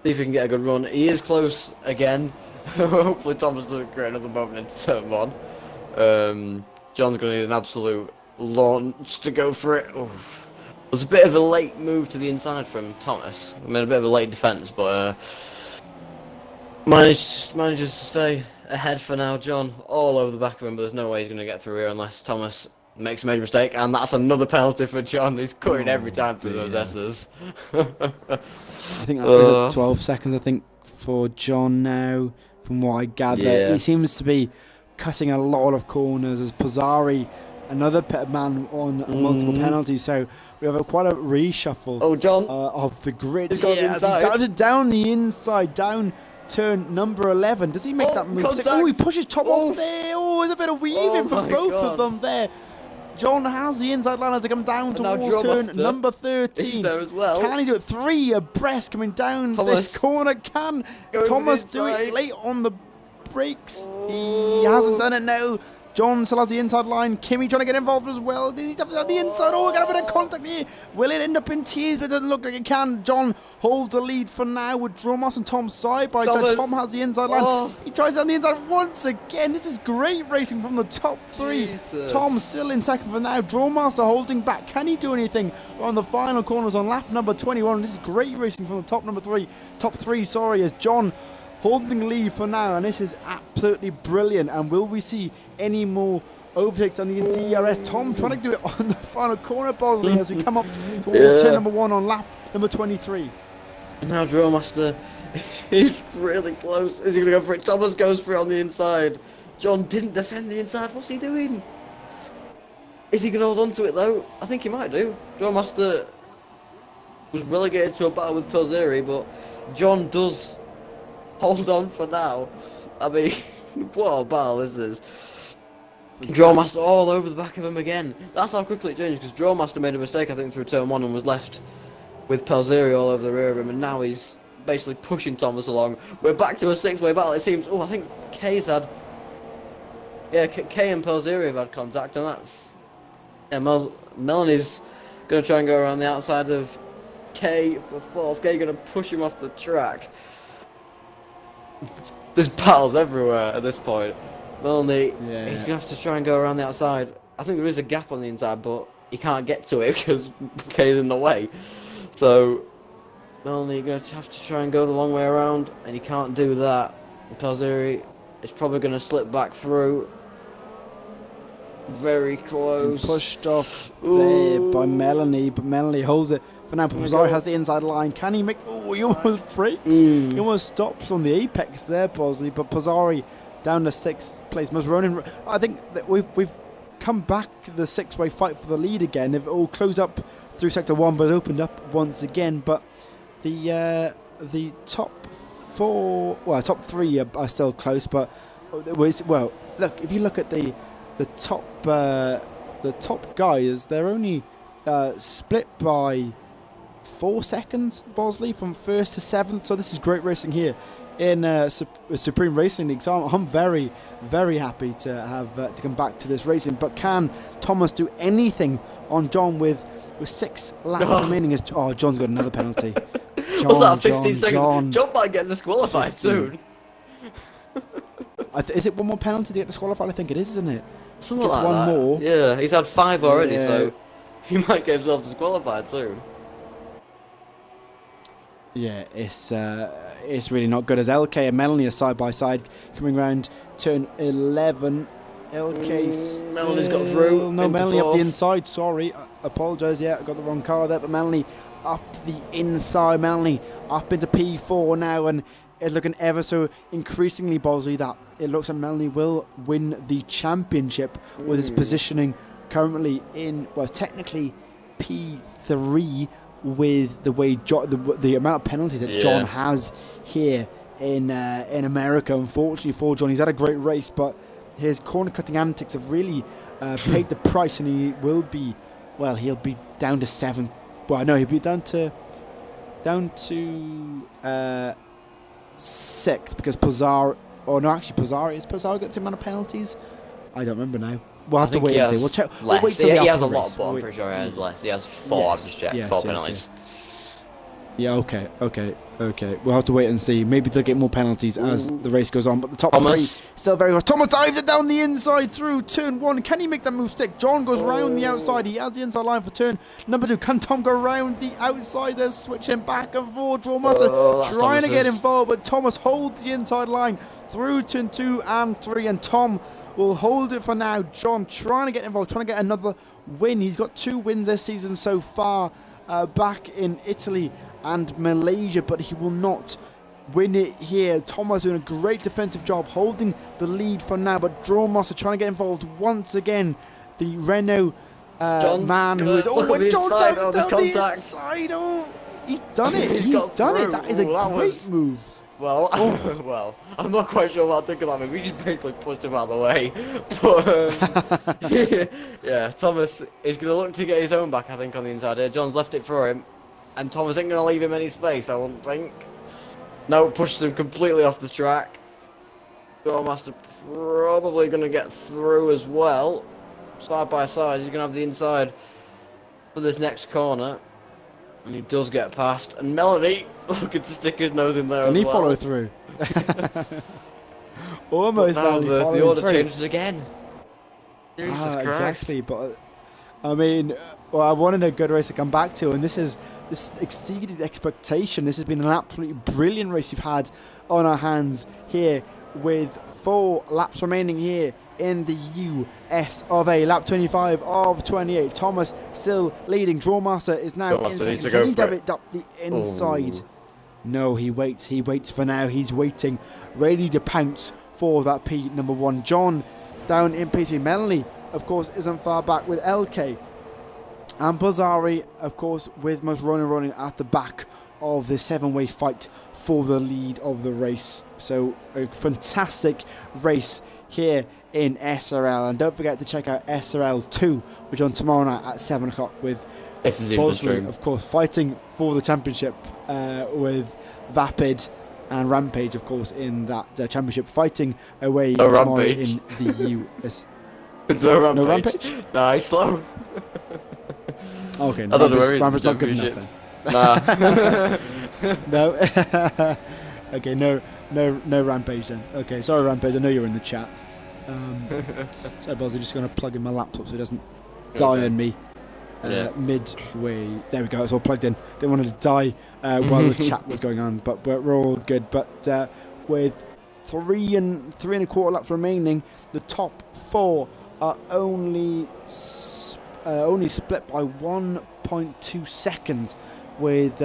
see if he can get a good run. He is close again. Hopefully Thomas doesn't create another moment into turn 1. John's gonna need an absolute launch to go for it. Oof. It was a bit of a late move to the inside from Thomas. I mean, a bit of a late defence, but manages to stay ahead for now. John all over the back of him, but there's no way he's going to get through here unless Thomas makes a major mistake, and that's another penalty for John. He's cutting every time through those S's. I think that is 12 seconds, I think, for John now, from what I gather. Yeah. He seems to be cutting a lot of corners as Pozzari, another man on multiple penalties, so we have quite a reshuffle John of the grid as here he as he dives it down the inside, down turn number 11. Does he make that move? Oh, he pushes Tom off there. Oh, there's a bit of weaving for both of them there. John has the inside line as they come down towards turn number 13. He's there as well. Can he do it? 3 abreast coming down this corner. Can Thomas do it late on the brakes? He hasn't done it now. John still has the inside line. Kimi trying to get involved as well. He's on the inside. Oh, we got a bit of contact here. Will it end up in tears? But it doesn't look like it can. John holds the lead for now with Dromos and Tom side by side. Tom has the inside line. He tries down the inside once again. This is great racing from the top 3. Jesus. Tom still in second for now. Drawmaster holding back. Can he do anything on the final corners on lap number 21? This is great racing from the top 3, as John holding the lead for now, and this is absolutely brilliant. And will we see any more overtakes on the DRS? Tom trying to do it on the final corner, Bosley, as we come up towards turn number 1 on lap number 23. Now Drillmaster, he's really close. Is he going to go for it? Thomas goes for it on the inside. John didn't defend the inside. What's he doing? Is he going to hold on to it though? I think he might do. John Master was relegated to a battle with Pilzeri, but John does hold on for now. I mean, what a battle this is. Drawmaster all over the back of him again. That's how quickly it changed, because Drawmaster made a mistake, I think, through turn 1 and was left with Pelzeri all over the rear of him, and now he's basically pushing Thomas along. We're back to a 6-way battle, it seems. Oh, I think Kay's had... Yeah, Kay and Pelzeri have had contact, and that's... Yeah, Melanie's going to try and go around the outside of Kay for 4th. Kay going to push him off the track. There's battles everywhere at this point. Melanie, he's going to have to try and go around the outside. I think there is a gap on the inside, but he can't get to it because Kay's in the way. So, Melanie, you're going to have to try and go the long way around, and he can't do that. Pelzeri is probably going to slip back through. Very close. And pushed off there by Melanie, but Melanie holds it for now. Pelzeri has the inside line. Can he make... Oh, he almost breaks. He almost stops on the apex there, Bosley, but Pelzeri down to 6th place. Ronan, I think that we've come back to the 6-way fight for the lead again. If it all closed up through sector 1, but opened up once again. But the top 4, well, top 3 are still close. But well, look, if you look at the top guys, they're only split by 4 seconds, Bosley, from 1st to 7th. So this is great racing here in Supreme Racing League. So I'm very, very happy to have to come back to this racing. But can Thomas do anything on John with 6 laps remaining? Oh, John's got another penalty. What's that, 15 seconds? John might get disqualified 15. Soon. Is it one more penalty to get disqualified? I think it is, isn't it? Something like one that. More. Yeah, he's had 5 already, so he might get himself disqualified soon. Yeah, it's really not good, as LK and Melanie are side by side coming round turn 11. LK Melanie's got through. No, Melanie up the inside. Sorry, I apologise. Yeah, I got the wrong car there, but Melanie up the inside. Melanie up into P4 now, and it's looking ever so increasingly, Bosley, that it looks like Melanie will win the championship with its positioning currently in, well, technically P3, with the way the amount of penalties that John has here in America. Unfortunately for John, he's had a great race, but his corner cutting antics have really paid the price, and he will be, well, he'll be down to 7th. Well, no, he'll be down to 6th, because Pelzeri, is Pelzeri got the amount of penalties? I don't remember now. We'll have to wait and see. We'll check. We'll wait till he has a lot, but I'm pretty sure he has less. He has 4. I've just checked. 4 penalties. Yeah, okay. We'll have to wait and see. Maybe they'll get more penalties as the race goes on. But the top 3 still very close. Thomas dives it down the inside through turn 1. Can he make that move stick? John goes round the outside. He has the inside line for turn number 2. Can Tom go round the outside? They're switching back and forth. Drawmaster trying to get involved, but Thomas holds the inside line through turn 2 and 3, and Tom will hold it for now. John trying to get involved, trying to get another win. He's got 2 wins this season so far, back in Italy and Malaysia, but he will not win it here. Thomas doing a great defensive job, holding the lead for now, but Drawmaster trying to get involved once again. The Renault man who is... Oh, when John's down the inside. Oh, he's done it. He's done it. That is a great move. Well, well, I'm not quite sure what I think of that. We just basically pushed him out of the way. But, yeah, Thomas is going to look to get his own back, I think, on the inside here. John's left it for him, and Thomas ain't going to leave him any space, I wouldn't think. No, pushes him completely off the track. Master probably going to get through as well. Side by side, he's going to have the inside for this next corner. And he does get past, and Melanie looking to stick his nose in there as well. And he follow through. Almost. But now the order changes again. Jesus Christ. Exactly, but I mean, well, I wanted a good race to come back to, and this exceeded expectation. This has been an absolutely brilliant race you've had on our hands here, with 4 laps remaining here in the US of A. Lap 25 of 28. Thomas still leading. Drawmaster is now in second. Can he dab it up the inside? Ooh. No, he waits. He waits for now. He's waiting, ready to pounce for that P number 1. John down in P3. Melanie of course, isn't far back with LK. And Bazzari, of course, with most running at the back of the 7-way fight for the lead of the race. So a fantastic race here in SRL. And don't forget to check out SRL 2, which on tomorrow night at 7 o'clock with Bosley, of course, fighting for the championship with Vapid and Rampage, of course, in that championship, fighting away tomorrow in the US. No Rampage? Nah, he's slow. Okay, no, Rampage's not good enough then. Nah. No. Okay, no Rampage then. Okay, sorry Rampage, I know you're in the chat. So Bosley, just going to plug in my laptop so it doesn't die on me. Midway, there we go, it's all plugged in. Didn't want it to die while the chat was going on, but we're all good. But with 3 1/4 laps remaining, the top 4 are only split by 1.2 seconds, with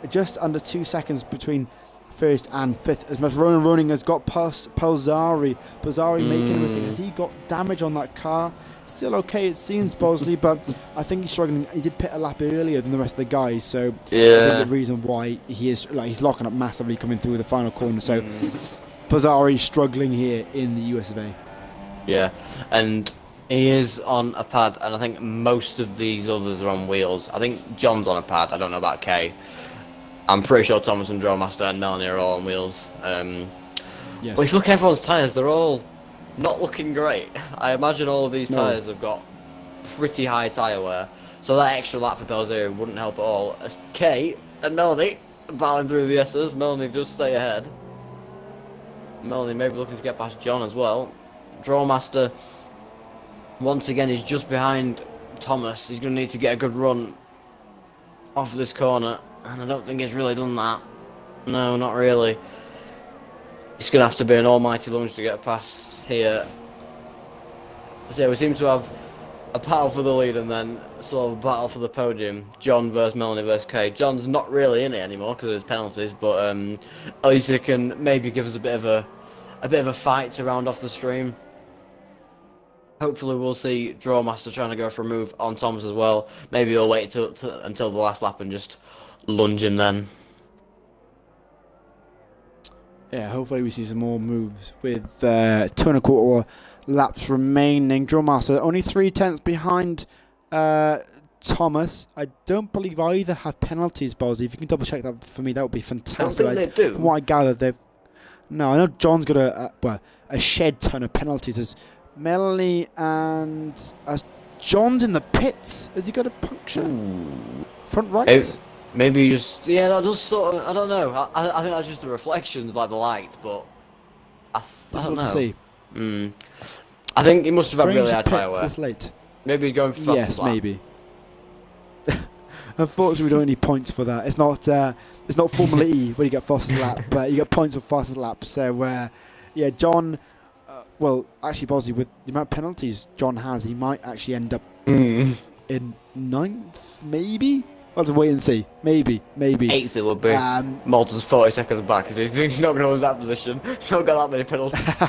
just under 2 seconds between first and fifth. As much Ronan has got past Bazzari making a mistake. Has he got damage on that car? Still okay, it seems, Bosley, but I think he's struggling. He did pit a lap earlier than the rest of the guys, so I think the reason why he's locking up massively coming through the final corner. So Bazzari struggling here in the US of A. Yeah, and he is on a pad, and I think most of these others are on wheels. I think John's on a pad. I don't know about Kay. I'm pretty sure Thomas and Drillmaster and Melanie are all on wheels. Yes. But if you look at everyone's tyres, they're all not looking great. I imagine all of these tyres have got pretty high tyre wear, so that extra lap for Pelzeri wouldn't help at all. As Kay and Melanie battling through the S's, Melanie just stay ahead. Melanie maybe looking to get past John as well. Drawmaster, once again, he's just behind Thomas. He's going to need to get a good run off this corner, and I don't think he's really done that. No, not really. It's going to have to be an almighty lunge to get past here. So yeah, we seem to have a battle for the lead and then sort of a battle for the podium. John versus Melanie versus Kay. John's not really in it anymore because of his penalties, but at least he can maybe give us a bit of a fight to round off the stream. Hopefully we'll see Drawmaster trying to go for a move on Thomas as well. Maybe he'll wait until the last lap and just lunge him then. Yeah, hopefully we see some more moves with 2 1/4 laps remaining. Drawmaster only 3/10 behind Thomas. I don't believe either have penalties, Bozzy. If you can double check that for me, that would be fantastic. I don't think they do. From what I gather, they've... No, I know John's got a shed ton of penalties. As Melanie and as John's in the pits. Has he got a puncture? Front right? Maybe just... Yeah, that does sort of... I don't know. I think that's just the reflections, like the light, but... I don't know. To see. I think he must have had really high tyre wear. This late. Maybe he's going for Yes, maybe. Unfortunately, we don't need points for that. It's not Formula E where you get fastest lap, but you get points for fastest lap. So, yeah, John... well, actually, Bosley, with the amount of penalties John has, he might actually end up in 9th, maybe? We'll have to wait and see. Maybe. 8th it would be. Malta's 40 seconds back. He's not going to lose that position. He's not got that many penalties.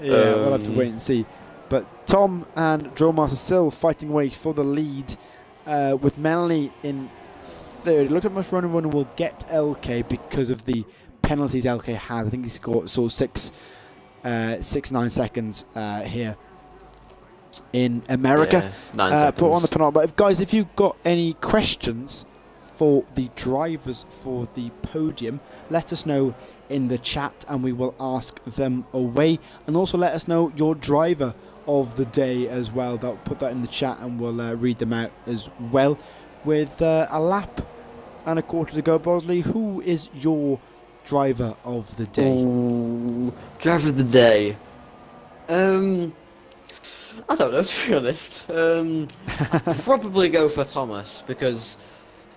Yeah, we'll have to wait and see. But Tom and Drillmaster still fighting away for the lead, with Melanie in 3rd. Look at how much Ronan will get LK because of the penalties LK had. I think he scored 6-9 seconds here in America. Yeah, put on the penalty. But if you've got any questions for the drivers for the podium, let us know in the chat and we will ask them away. And also let us know your driver of the day as well. Put that in the chat and we'll read them out as well. With a lap and a quarter to go, Bosley, who is your driver of the day? Ooh, driver of the day. I don't know, to be honest. I'd probably go for Thomas because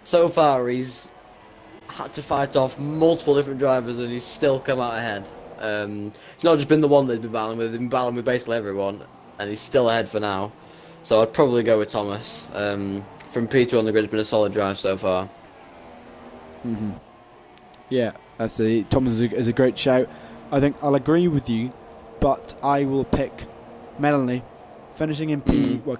so far he's had to fight off multiple different drivers and he's still come out ahead. It's not just been the one that he's been battling with, he's been battling with basically everyone and he's still ahead for now. So I'd probably go with Thomas. From P2 on the grid, has been a solid drive so far. Yeah, Thomas is a great shout. I think I'll agree with you, but I will pick Melanie, finishing in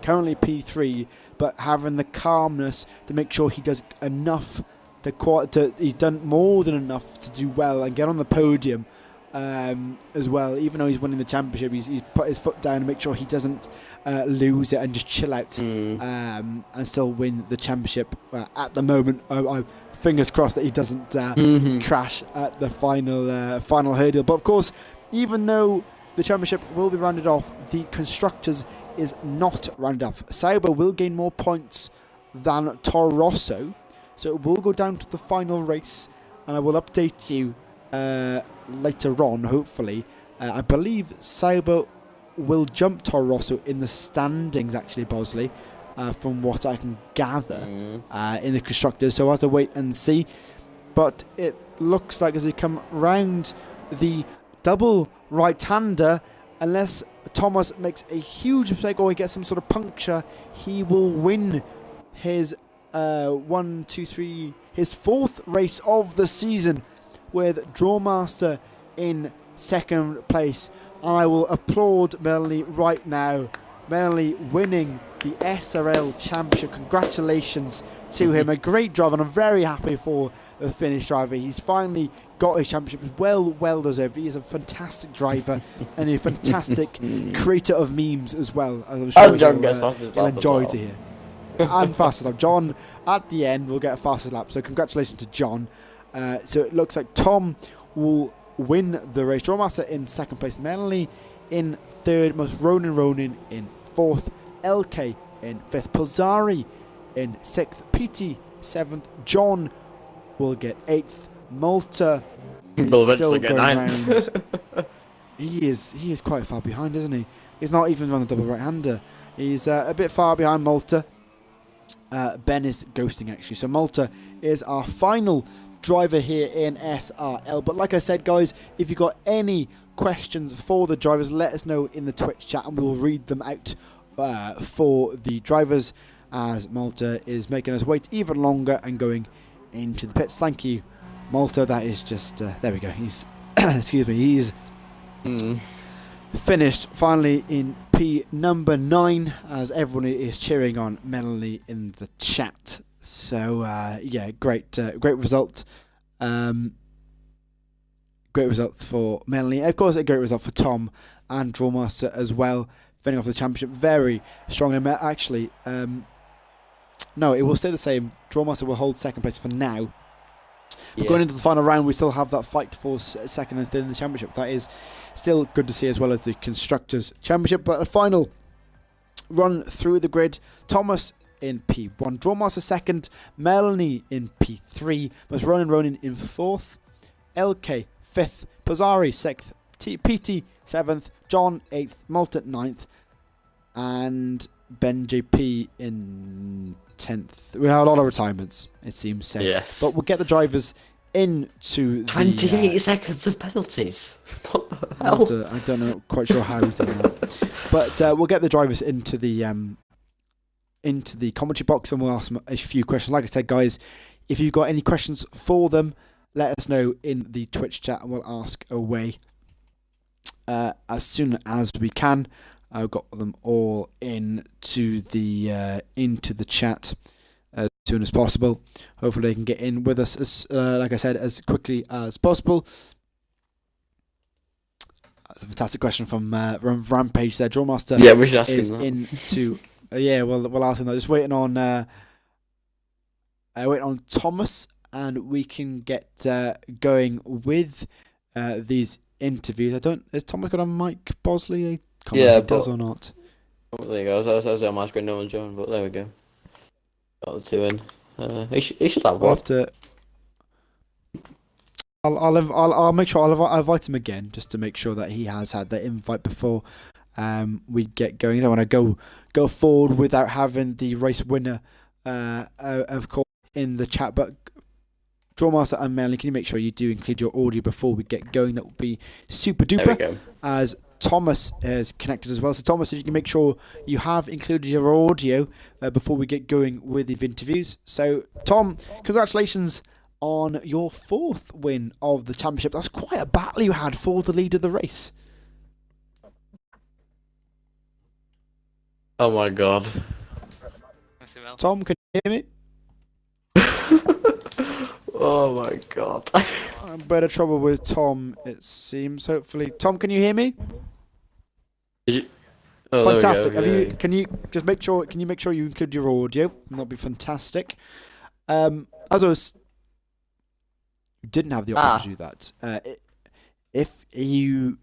currently P3, but having the calmness to make sure he does enough he's done more than enough to do well and get on the podium as well. Even though he's winning the championship, he's put his foot down to make sure he doesn't lose it and just chill out and still win the championship. At the moment, I fingers crossed that he doesn't crash at the final hurdle. But of course, even though the championship will be rounded off, the constructors is not rounded off. Sauber will gain more points than Toro Rosso, so it will go down to the final race, and I will update you later on, hopefully. I believe Sauber will jump Toro Rosso in the standings, actually, Bosley, from what I can gather in the constructors, so I'll have to wait and see. But it looks like as we come round the double right-hander, unless Thomas makes a huge mistake or he gets some sort of puncture, he will win his his fourth race of the season with Drawmaster in second place. And I will applaud Melanie right now. Melanie winning the SRL Championship. Congratulations to him. A great drive, and I'm very happy for the Finnish driver. He's finally got his championship. It's well deserved. He is a fantastic driver and a fantastic creator of memes as well. I'm sure you'll enjoy to hear. And fastest lap. John, at the end, will get a fastest lap. So congratulations to John. So it looks like Tom will win the race. Drawmaster in second place. Melanie in third. Most Ronin in fourth. LK in fifth. Pozzari in sixth. PT seventh. John will get eighth. Malta is still going round. He is quite far behind, isn't he? He's not even on the double right-hander. He's a bit far behind Malta. Ben is ghosting, actually. So Malta is our final driver here in SRL. But like I said, guys, if you've got any questions for the drivers, let us know in the Twitch chat and we'll read them out for the drivers, as Malta is making us wait even longer and going into the pits. Thank you, Malta. That is just there we go. He's excuse me, he's finished finally in P number 9, as everyone is cheering on Melanie in the chat. So yeah, great result. Great result for Melanie. Of course, a great result for Tom and Drawmaster as well, finishing off the championship very strong. And actually, no, it will stay the same. Drawmaster will hold second place for now. But going into the final round, we still have that fight for second and third in the championship. That is still good to see, as well as the Constructors' Championship. But a final run through the grid. Thomas in P1, Drawmaster second, Melanie in P3, Most Ronin in fourth, LK fifth, Pozzari sixth, PT seventh, John eighth, Malta ninth, and Ben JP in 10th. We have a lot of retirements, it seems so. Yes. But we'll get the drivers into the 28 seconds of penalties. What the hell? I don't know, quite sure how he's done that. But we'll get the drivers into the commentary box and we'll ask them a few questions. Like I said, guys, if you've got any questions for them, let us know in the Twitch chat and we'll ask away as soon as we can. I've got them all into the chat as soon as possible. Hopefully they can get in with us, as like I said, as quickly as possible. That's a fantastic question from Rampage there. Drawmaster we should ask is him that. into... yeah, we'll ask him that. Just waiting on Thomas, and we can get going with these interviews. Has Thomas got a mic, Bosley? I can't remember if he does or not. Oh, there you go. I was on my screen, no one's joined, but there we go. Got the two in. He should have one. I'll make sure I'll invite him again, just to make sure that he has had the invite before we get going. I don't want to go forward without having the race winner, of course, in the chat. But Drawmaster and Melanie, can you make sure you do include your audio before we get going? That would be super duper. There we go. As Thomas is connected as well. So Thomas, if you can make sure you have included your audio before we get going with the interviews. So Tom, congratulations on your 4th win of the championship. That's quite a battle you had for the lead of the race. Oh my god. Tom, can you hear me? Oh my god. I'm in better trouble with Tom, it seems. Hopefully, Tom, can you hear me? Did you... Oh, Fantastic. there we go. Yeah. Can you just make sure? Can you make sure you include your audio? That'd be fantastic. As I was, you didn't have the option to do that. If you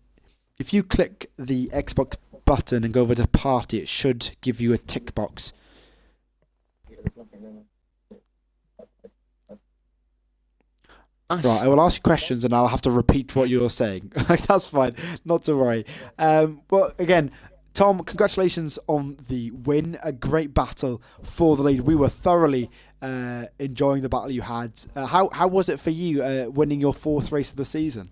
click the Xbox button and go over to party, it should give you a tick box. Nice. Right, I will ask you questions and I'll have to repeat what you're saying. That's fine, not to worry. Well, again, Tom, congratulations on the win. A great battle for the lead. We were thoroughly enjoying the battle you had. How was it for you winning your 4th race of the season?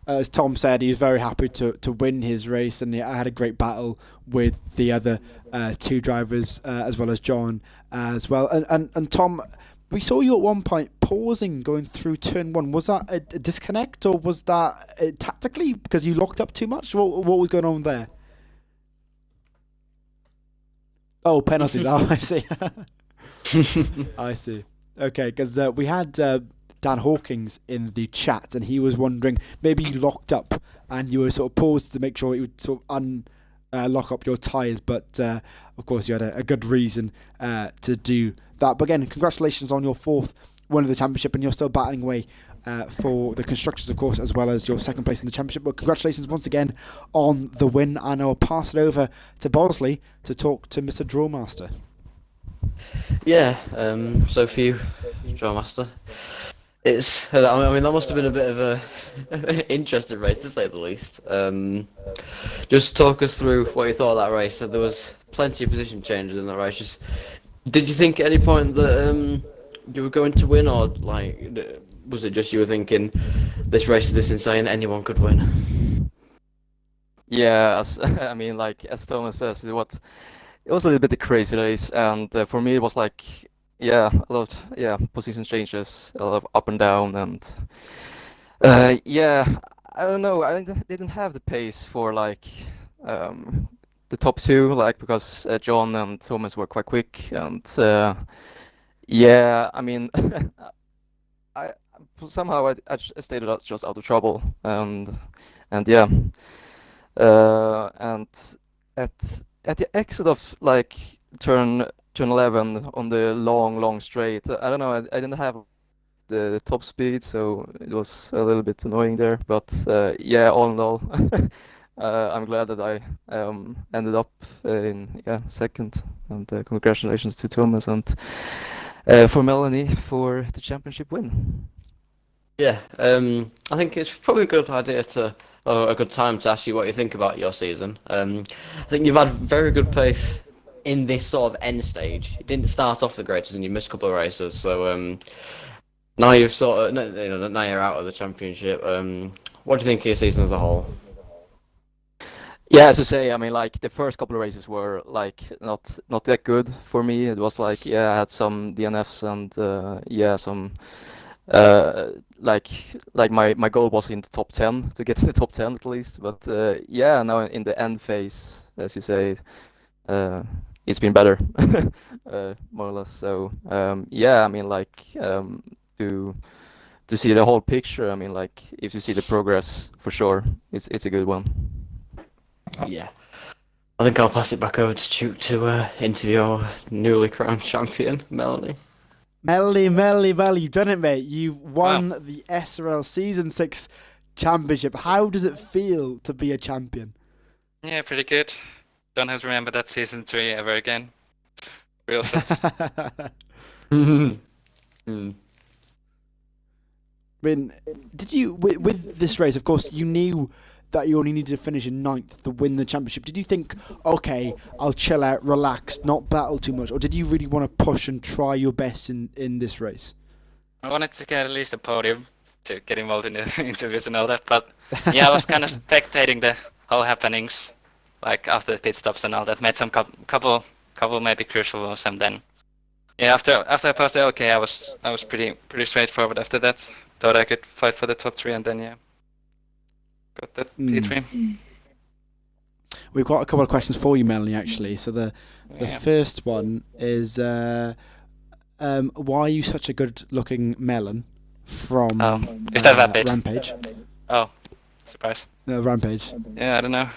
As Tom said, he was very happy to win his race, and I had a great battle with the other 2 drivers, as well as John as well. And Tom, we saw you at one point pausing going through turn 1. Was that a disconnect, or was that tactically because you locked up too much? What was going on there? Oh, penalties. Oh, I see. I see. Okay, because we had Dan Hawkins in the chat, and he was wondering maybe you locked up and you were sort of paused to make sure you would sort of lock up your tyres, but of course you had a good reason to do that. But again, congratulations on your 4th win of the championship, and you're still battling away for the constructors, of course, as well as your 2nd place in the championship. But congratulations once again on the win, and I'll pass it over to Bosley to talk to Mr. Drawmaster. Yeah, so for you, Drawmaster, it's, I mean, that must have been a bit of a interesting race, to say the least. Just talk us through what you thought of that race. So there was plenty of position changes in that race. Did you think at any point that you were going to win, or like, was it just you were thinking, this race is this insane, anyone could win? Yeah, I mean, like as Thomas says, it was a little bit a crazy race, and for me it was like, yeah, a lot of position changes, a lot of up and down, and yeah, I don't know, I didn't have the pace for like the top 2, like because John and Thomas were quite quick, and yeah, I mean, I somehow I stayed just out of trouble, and yeah, and at the exit of like turn 11 on the long straight, I don't know, I didn't have the top speed, so it was a little bit annoying there, but yeah, all in all, I'm glad that I ended up in 2nd, and congratulations to Thomas and for Melanie for the championship win. Yeah, I think it's probably a good idea or a good time to ask you what you think about your season. I think you've had very good pace in this sort of end stage. You didn't start off the greatest, and you missed a couple of races. So now you've sort of, now you're out of the championship. What do you think of your season as a whole? Yeah, as you say, I mean, like the first couple of races were like not that good for me. It was like, yeah, I had some DNFs and yeah, some like my goal was in the top 10, to get in the top 10 at least. But yeah, now in the end phase, as you say, it's been better, more or less. So yeah, I mean, like to see the whole picture, I mean, like if you see the progress, for sure, it's a good one. Yeah, I think I'll pass it back over to Chuck to interview our newly crowned champion, Melanie. Melanie, you've done it, mate. You've won the SRL Season 6 championship. How does it feel to be a champion? Yeah, pretty good. Don't have to remember that Season 3 ever again. Real fast. I mean, did you, with this race, of course, you knew that you only needed to finish in 9th to win the championship. Did you think, okay, I'll chill out, relax, not battle too much? Or did you really want to push and try your best in this race? I wanted to get at least a podium. to get involved in the interviews and all that. But yeah, I was kind of spectating the whole happenings, like after the pit stops and all that. Made some couple maybe crucial moves, and then yeah, after I passed the OK, I was pretty straightforward after that. Thought I could fight for the top 3, and then yeah, got that P3. We've got a couple of questions for you, Melanie, actually. So the first one is, why are you such a good-looking melon from is that Vapid? Rampage? Oh, surprise. No, Rampage. Yeah, I don't know.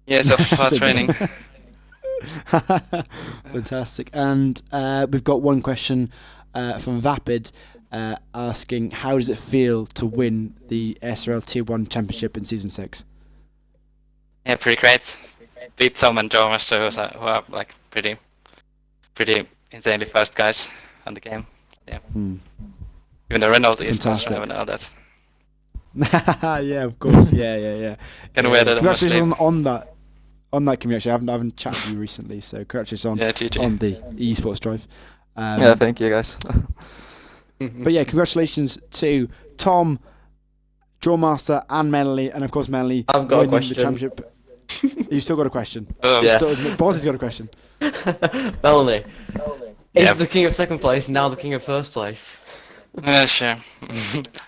Yeah, so far training. Fantastic. And we've got one question from Vapid asking, how does it feel to win the SRL Tier 1 Championship in Season 6? Yeah, pretty great. Beat Tom and Dormas, who are like pretty insanely fast guys on the game. Yeah. Even the Renault is Fantastic. and all that. Yeah, of course. Yeah. Can wear that on my sleeve. Congratulations on that community. Actually, I haven't chatted to you recently, so congratulations on the esports drive. Yeah, thank you guys. But yeah, congratulations to Tom, Drawmaster, and Melanie, and of course Melanie. I've got a winning question. The championship. You still got a question? Yeah. So, Bozzy's got a question. Melanie, Yeah. is the king of second place now the king of first place? Yeah, sure.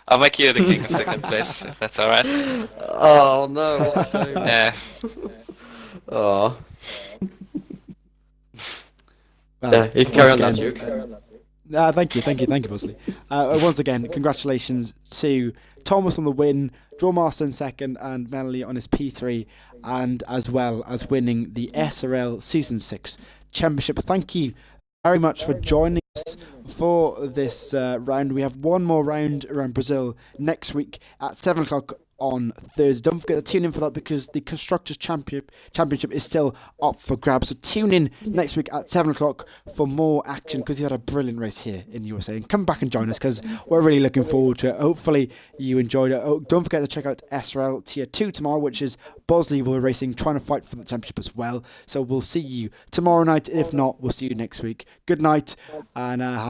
I'll make you the king of second place, if that's alright. Oh no, what a shame. Yeah. Oh. Well, Yeah, you can carry on once that, again- Duke. Thank you, Bosley. Once again, congratulations to Thomas on the win, Drawmaster in second, and Melanie on his P3, and as well as winning the SRL Season 6 Championship. Thank you very much for joining us for this round. We have one more round around Brazil next week at 7 o'clock on Thursday. Don't forget to tune in for that, because the Constructors Championship is still up for grabs. So tune in next week at 7 o'clock for more action, because you had a brilliant race here in the USA. And come back and join us, because we're really looking forward to it. Hopefully you enjoyed it. Oh, don't forget to check out SRL Tier 2 tomorrow, which is Bosley will be racing, trying to fight for the championship as well. So we'll see you tomorrow night. If not, we'll see you next week. Good night, and